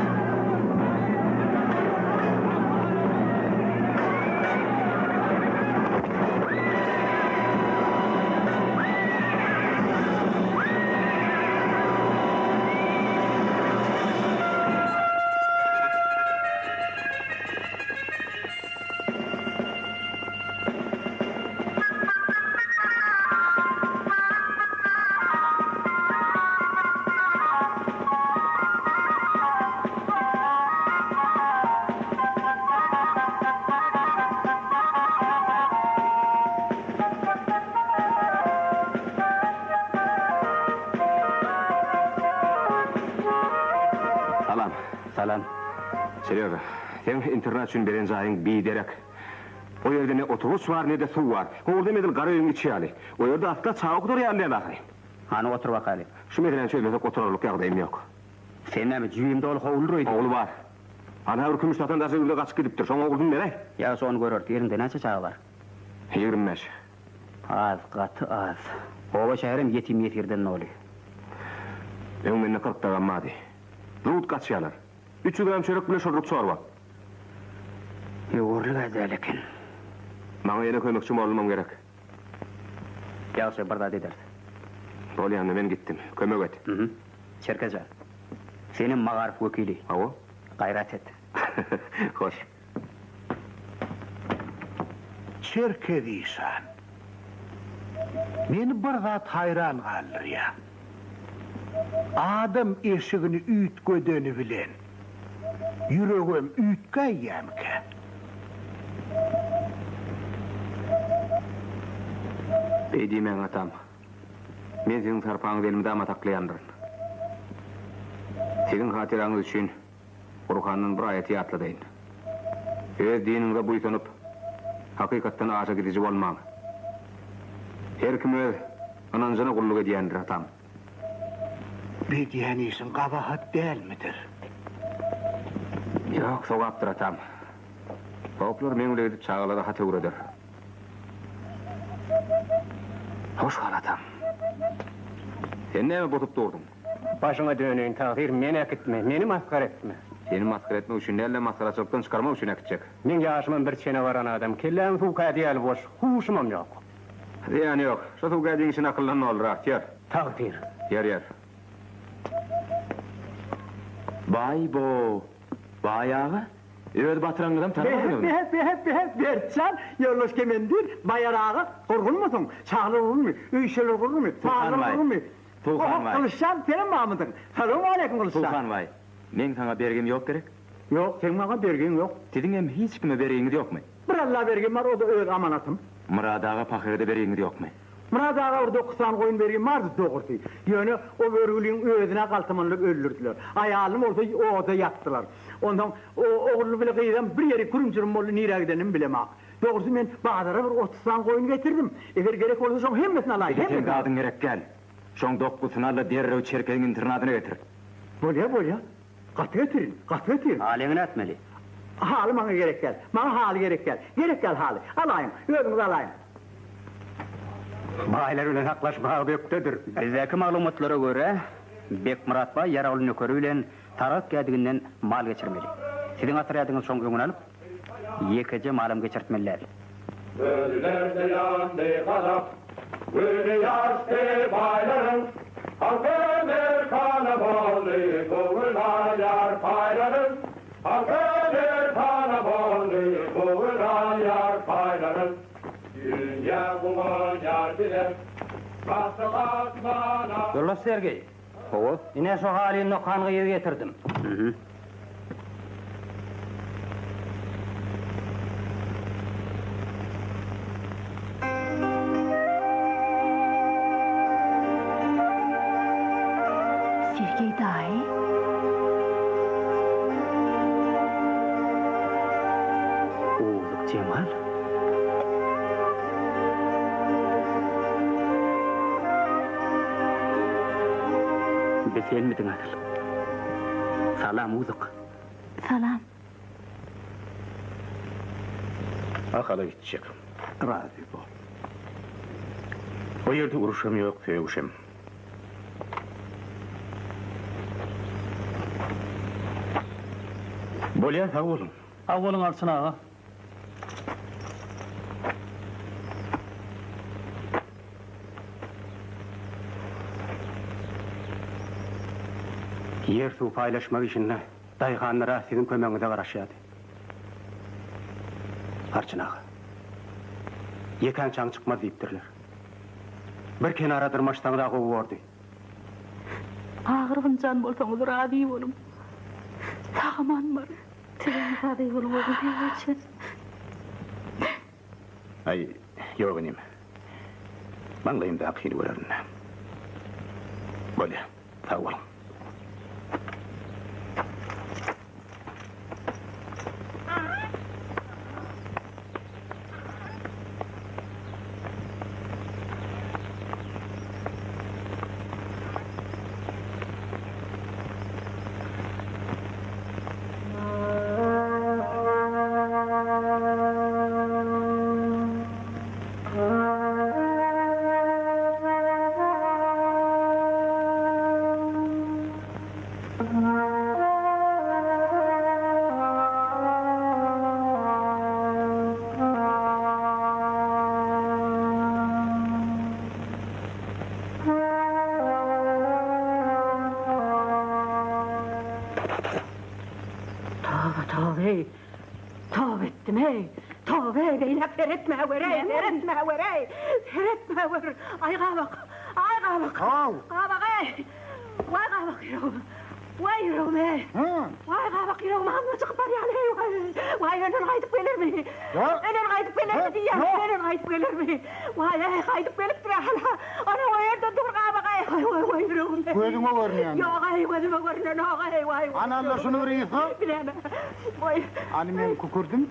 Salam. Señor, sen internet için beren zayın biderek. O yerde ne otobüs var ne de su var. Orada medil qarı evin içi ali. O yerde atla çağuk dur yanına bakayım. Hani otur bakalım. Şu medelen söylesek otururluk yağdayım yok. Senin mi cüyümde ol oğul oydu? Oğlu var. Ana hürkümüş vatandaşı ülde kaçıp gidiptir. Sonra oğlum nereye? Ya son görür. Yerinde neçe çağı var? 25. Az katı az. Ova şehrim yetim yetirden ne oluyor? Ben benimle 40 tağım madi. Ruhut kaçıyalar. 3 gram çörek bile şorluk sorma. Yoğurlu gazelekin. Bana yine koymukçum olmam gerek. Ya sen barda edersin. Rol yanına ben gittim. Kömek et. Çerkeze. Senin mağarif vekili. Avo? Gayret et. Hoş. Çerkeziysen. Beni bir zat hayran kalır ya. Adam eşiğini ütködeni bilen. Yüreğim ütkäyyemken. Beydimen atam. Men senin tarpağın elimde amataklayandır. Senin hatiranız için Kur'an'ın bir ayeti atladayın. Öz dininde buytanıp hakikatten aşa gidici olmağın. Her kim öz anancına kulluk ediyendir atam. Bediyenisin kabahat değil midir? Yok, sogaptır atam. Toplar mengle edip çağılara hati uğradır. Hoş kal atam. Sen ne mi botup durdun? Başına dönün takdir, merak etme, meni maskar etme. Seni maskar etme için elle maskaraçılıktan çıkarma için akıtacak. Men yaşımın bir çene varan adam, kellem fuka değil boş, huşumam yok. Yani yok, şu fuka dediğin için akıllan ne olur ah, yer. Takdir. Yer. Bay bo. Bayağı, öyle batıranlardan tanımadın mı? Berçan, yolloş kemendir, bayarağı, korkun musun? Çağlı olur mu? Üyşeler olur mu? Fağlar olur mu? Tuğhan Vay. Kılıçcan, senin Mahmud'un. Selamun aleyküm Kılıçcan. Tuğhan Vay, men sana bergim yok gerek. Yok, senin bana bergin yok. Dedin hem hiç kime berginiz yok mu? Bir Allah bergin var, o da öz amanatım. Murad Ağa Pahir'de berginiz yok mu? Murad Ağa orada okusan koyun bergin vardı doğurtu. Yani o börgülüğün özüne kaltımanlık öldürdüler. Ayağım olsa o da yattılar. Ondan o oğlu bile kıyıdan bir yeri kurumcurum oldu, nire gidenim bilemem. Doğrusu ben bağlara bir 30 koyun getirdim. Eğer gerek olursa son hemmesini alayım. Sen kadın gerek gel. Şon dokkusunu al da derrev çerkeğin internatına getir. Bolya. Katı getirin. Halini etmeli. Halı bana gerek gel. Bana halı gerek gel. Gerek gel halı. Alayım. Gözünüzü alayım. Baylar öyle haklaşmağı bektedir. Bizdeki malumatlara göre Bek Murat Bey yaralı nökörü ile Tarak geldiğinden mal geçirmeli. Sizin hatırladığınız son gün alıp yekece malım geçirtmeliler. Gözlerde yandı kalap, böyle yaşlı bayların, halkın bir kanı bollu, kovula yar payların, halkın bir kanı bollu, kovula yar payların. Dünya kumun yar bilen, bastı basmana. Yoldaş Sergey. Oğul. Yine şu halini kanıya getirdim. Sergey dahi. Oğluk Cemal. Sen miydin adıl? Salam uzuk. Salam. Akala gidecek. Razı bol. O yerde uruşam yok, fevuşam. Bolya, sağ olun. Avvalın artsın ağa. Yer su paylaşmak için dayıhanlara sizin kömeğinize karışıyordu. Arçın ağa. Yeken çan çıkmaz deyiptirler. Bir kenara dırmaçtan da kovuyordu. Ağırgın can bolsanız razı olum. Sağman var. Sen razı olum oğlum için. Ay, yok benim. Banlayım da akşini verelim. Bolya, sağ olun. Tövbe ettim hey. Tövbe beylek seyretme verey. Ayga bak. Bak hey. Vay bak yürüm. Vay yürüm hey. Vay bak yürüm. Amma çıkıp var yani. Vay önen kaydıp gelir mi? Önen kaydıp gelir mi diye. Önen kaydıp gelir mi? Vay kaydıp gelip durar hala. Ana o yerde dur bak hey. Vay yürüm. Gözüme görünüyor. Yok hey gözüme görünüyor. Vay. Ananda şunu veriyorsun. Bilemem. Vay. Hani ben kukurdum.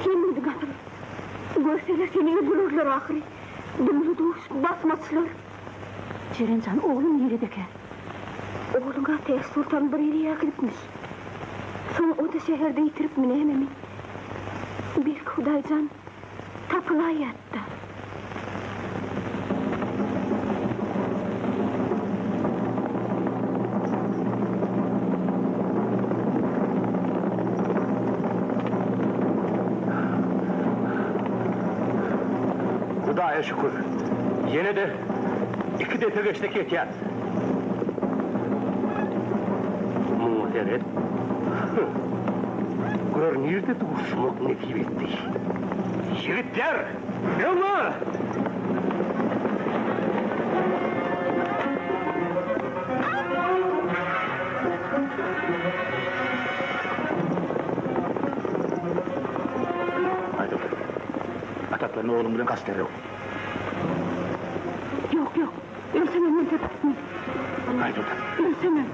Kim bildi kadın? Görseler seni öldürürler ahire. Dümlü doğuş basmasılar. Cerencan oğlum neredeki? Oğluna Tez Sultan bir yere gitmiş. Sonra o da şehirde yitirip mi? Bir Kudaycan tapıla yattı. Hudaya şükür. Yine de 2 defa geçtik ihtiyat. Muhterem. Görünürde duruşmak nesip etti. Yigitler! Yallah! Haydi. Ataklarını oğlum bilen kastırır. Yok yok. Ölsemem ben tepkisini. Haydi. Ölsemem.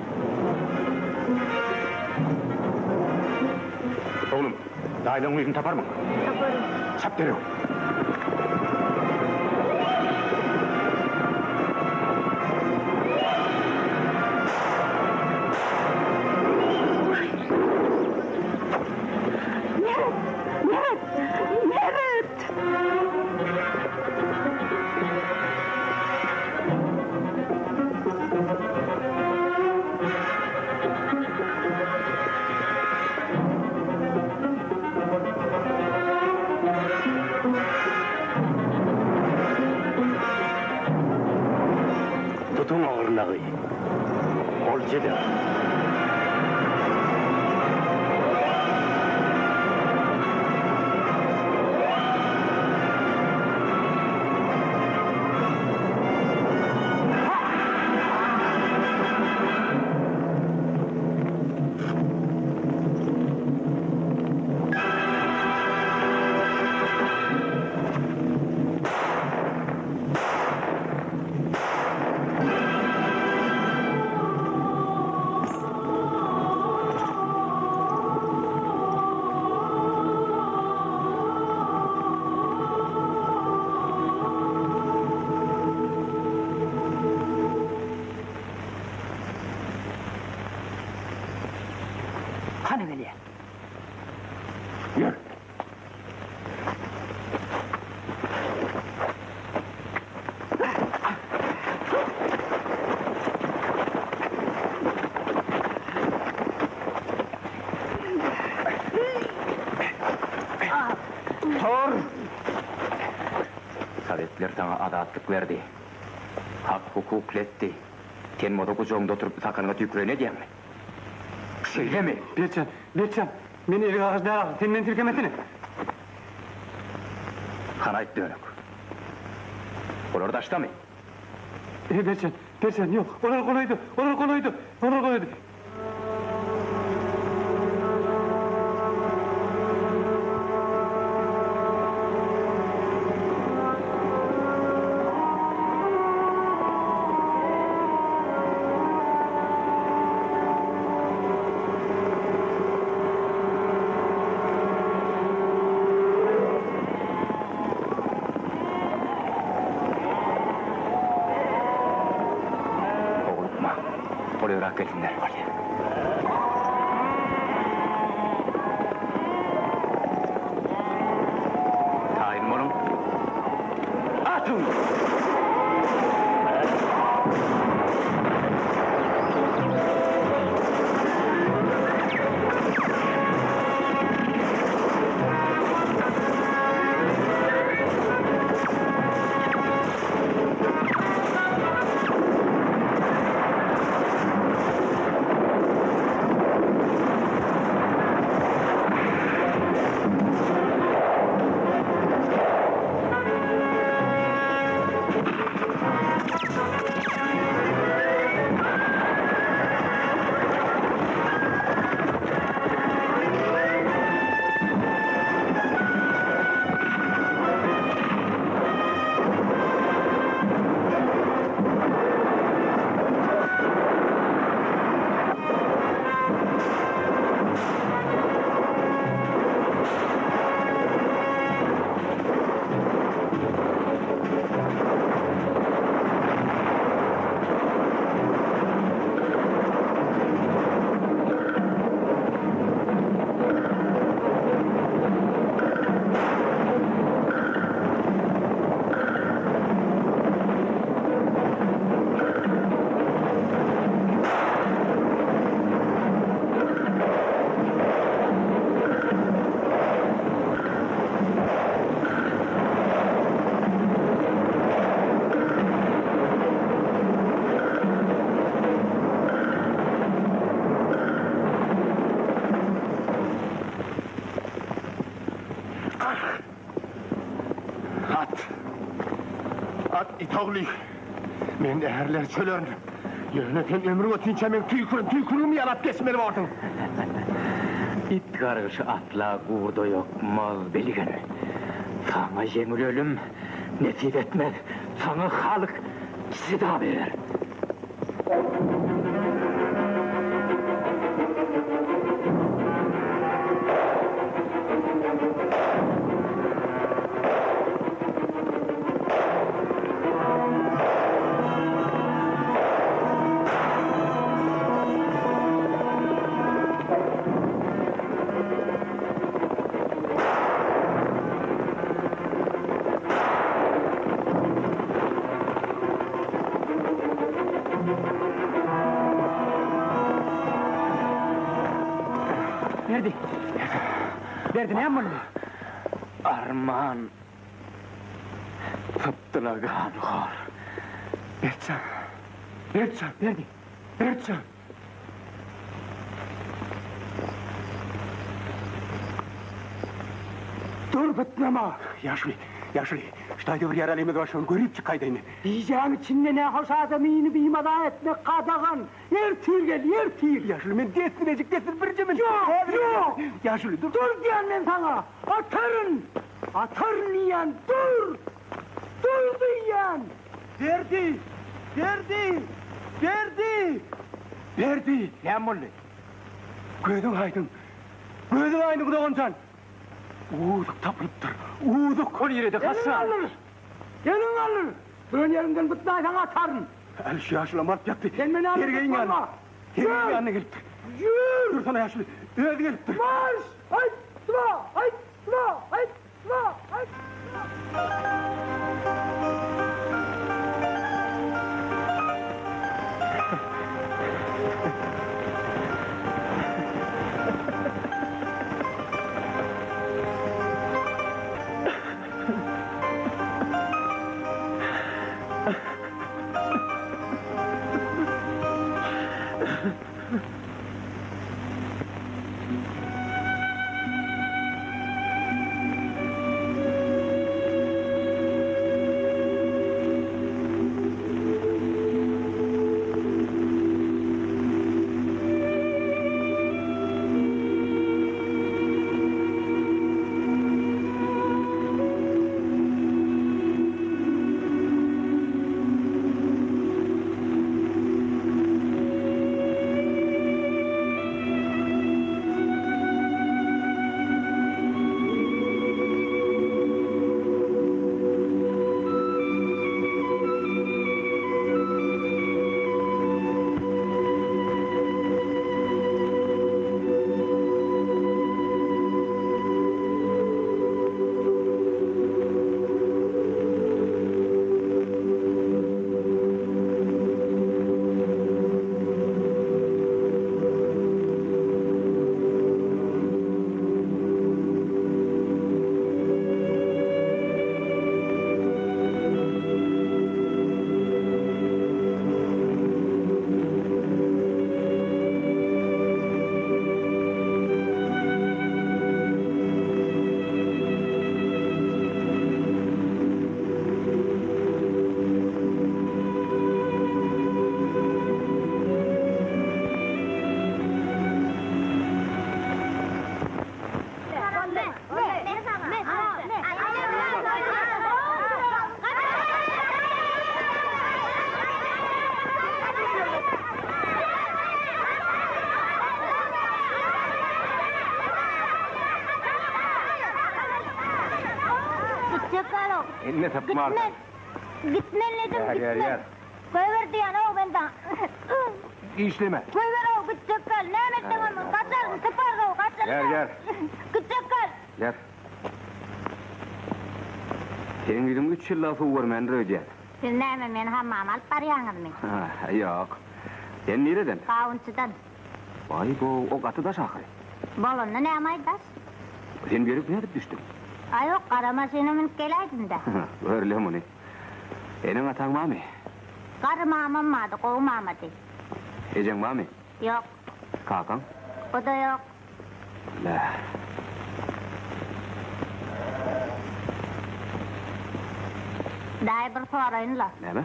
Oğlum, dailenin yüzünü tapar mı? Taparım. Sap derim. Tutun ağırlığı. Olcaydı. Hani Veliye? Yürü. Tor! Sovetler sana adatlık verdi. Hak hukuk etti. Sen moda kucağımda oturup sakanına tükrene diyem mi? Söyle mi? Berçan, meni evi ağızda al, senden tirkemesini. Kanayt dönük. Olur da açta mı? Berçan yok, onlar kolaydı. Oluyor hakikatinler var ya. Tayin oğlum. Atın! Togli. Men äherler çölerdim. Yöneten ömrü ötünçe men tüykürümü yalap kesmeli vardım. İt karışı atla kurdu yok mal belgen. Sana jemil ölüm nesip etmez. Sana halk sida verir. Verdi ne yapmalı? Arman Tıptılagan var. Berçan. Verdi. Berçan. Dur bitnama. Yaşlı. Ştayda bir yaralıyımız var şunu görüp çıkaydayını. Diyeceğim içinde ne hoş adamını biymada etmek kadağın. Yer tir. Yaşlı men destinecek bircimin. Yok. Yaşlı dur. Dur diyen ben sana. Atarın yiyen dur. Dur diyen. Verdi. Ne yapmalı? Gözün aydın kudagoncan. Uğuduk tapılıptır. Uğuduk kol yerede kassa. Yanın alır. Bugün yerimden bıtnaysan atarın. El şu yaşlı mart yattı. Sen beni alır. Hergeyin yanına. Hergeyin yanına geliptir. Yürü. Dur sana yaşlı. Öyle geliptir. Marş. Hayt. Ne tapmar? Gitmen dedim. Yer. Koyver diyen o benden. İşleme. Koyver o gidecek kal. Ne ettin onu? Kaçar, tıpar o kaçar. Yer. Gidecek kal. Yer. Senin gidin 3 yıl lafı var men röjel. Bilmem men hammam alıp baryanız men. Yok. Sen nereden? Kavunçudan. Vay bu o katı da şahı. Bolonlu ne amaydas? Sen görüp ne edip düştün? Ay yok karama senin geleydin de. Öyle mi? Senin atan var mı? Karı mamam vardı, koğu mamadi. Ecen var mı? Yok. Kakan? O da yok. Daý bir sorayınla. Näme?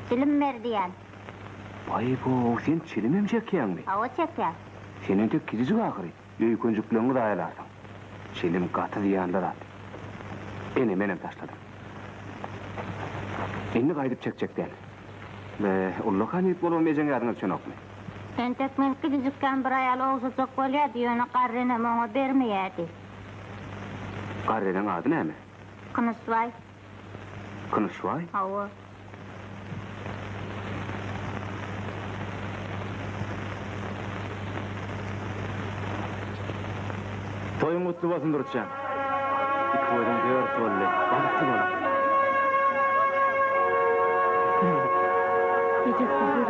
Film berdiýän. Ay bu, sen çilim hem çekýänmi? Awa çekýär. Senin tek kizici ahiri. Öýkünjüklerini da ayalarsın. Çilim katı diýänler at. Eni menem taşladım. Eni gaýdyp çekjekden. Ve Allah kanip bolmaýan ýaryňa çönokmy? Sen tek men kizikden bir ayal ogşajak bolýar diýeni garryna maňa bermeýärdi. Garrynyň ady näme? Kınışvay. Kınışvay? Awa. Toyun mutlu bolsun Durutjan. İkboýdan dört bolle, bagtly bolan.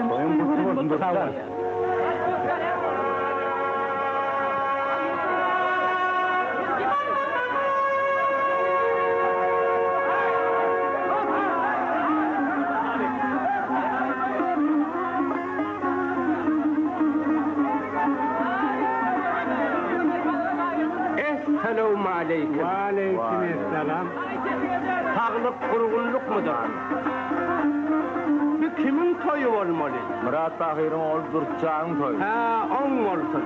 Toyun mutlu bolsun Durutjan. Selamun aleyküm. Ve aleykümselam. Sağlık kurgunluk mudur? Bu kimin toyu olmalı? Murat Tahir'in oğlu Durutcan'ın toyu. Ha, on olsun.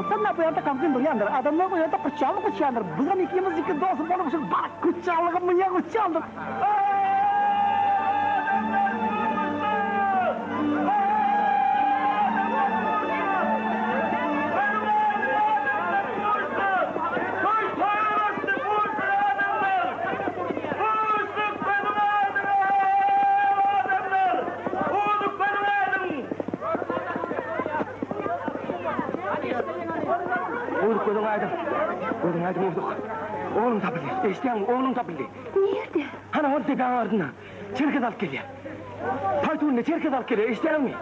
Sen bu yerde kamkın duruyandır. Adamlar bu yerde kıçandır. Bizim ikimiz iki dostum olmuşuz. Bak kıçanlık mı ya kıçanlık. Gördün aydın olduk. Oğlum tapıldı. İsteyen oğlum tapıldı. Nerede? Hani orada tepeğin ardından. Çerkez alıp geliyor. Paytuğunda çerkez alıp geliyor. İsteyen mi?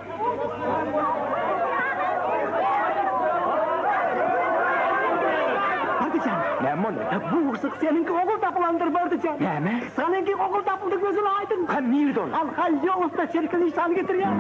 Hadi canım. Ne mon? Bu hırsık seninki okul tapılandır Bardıcan. Ne mi? Seninki okul tapıldı gözün aydın. Kan nerede onu? Al hal yolunda çerkez iştahını getir ya.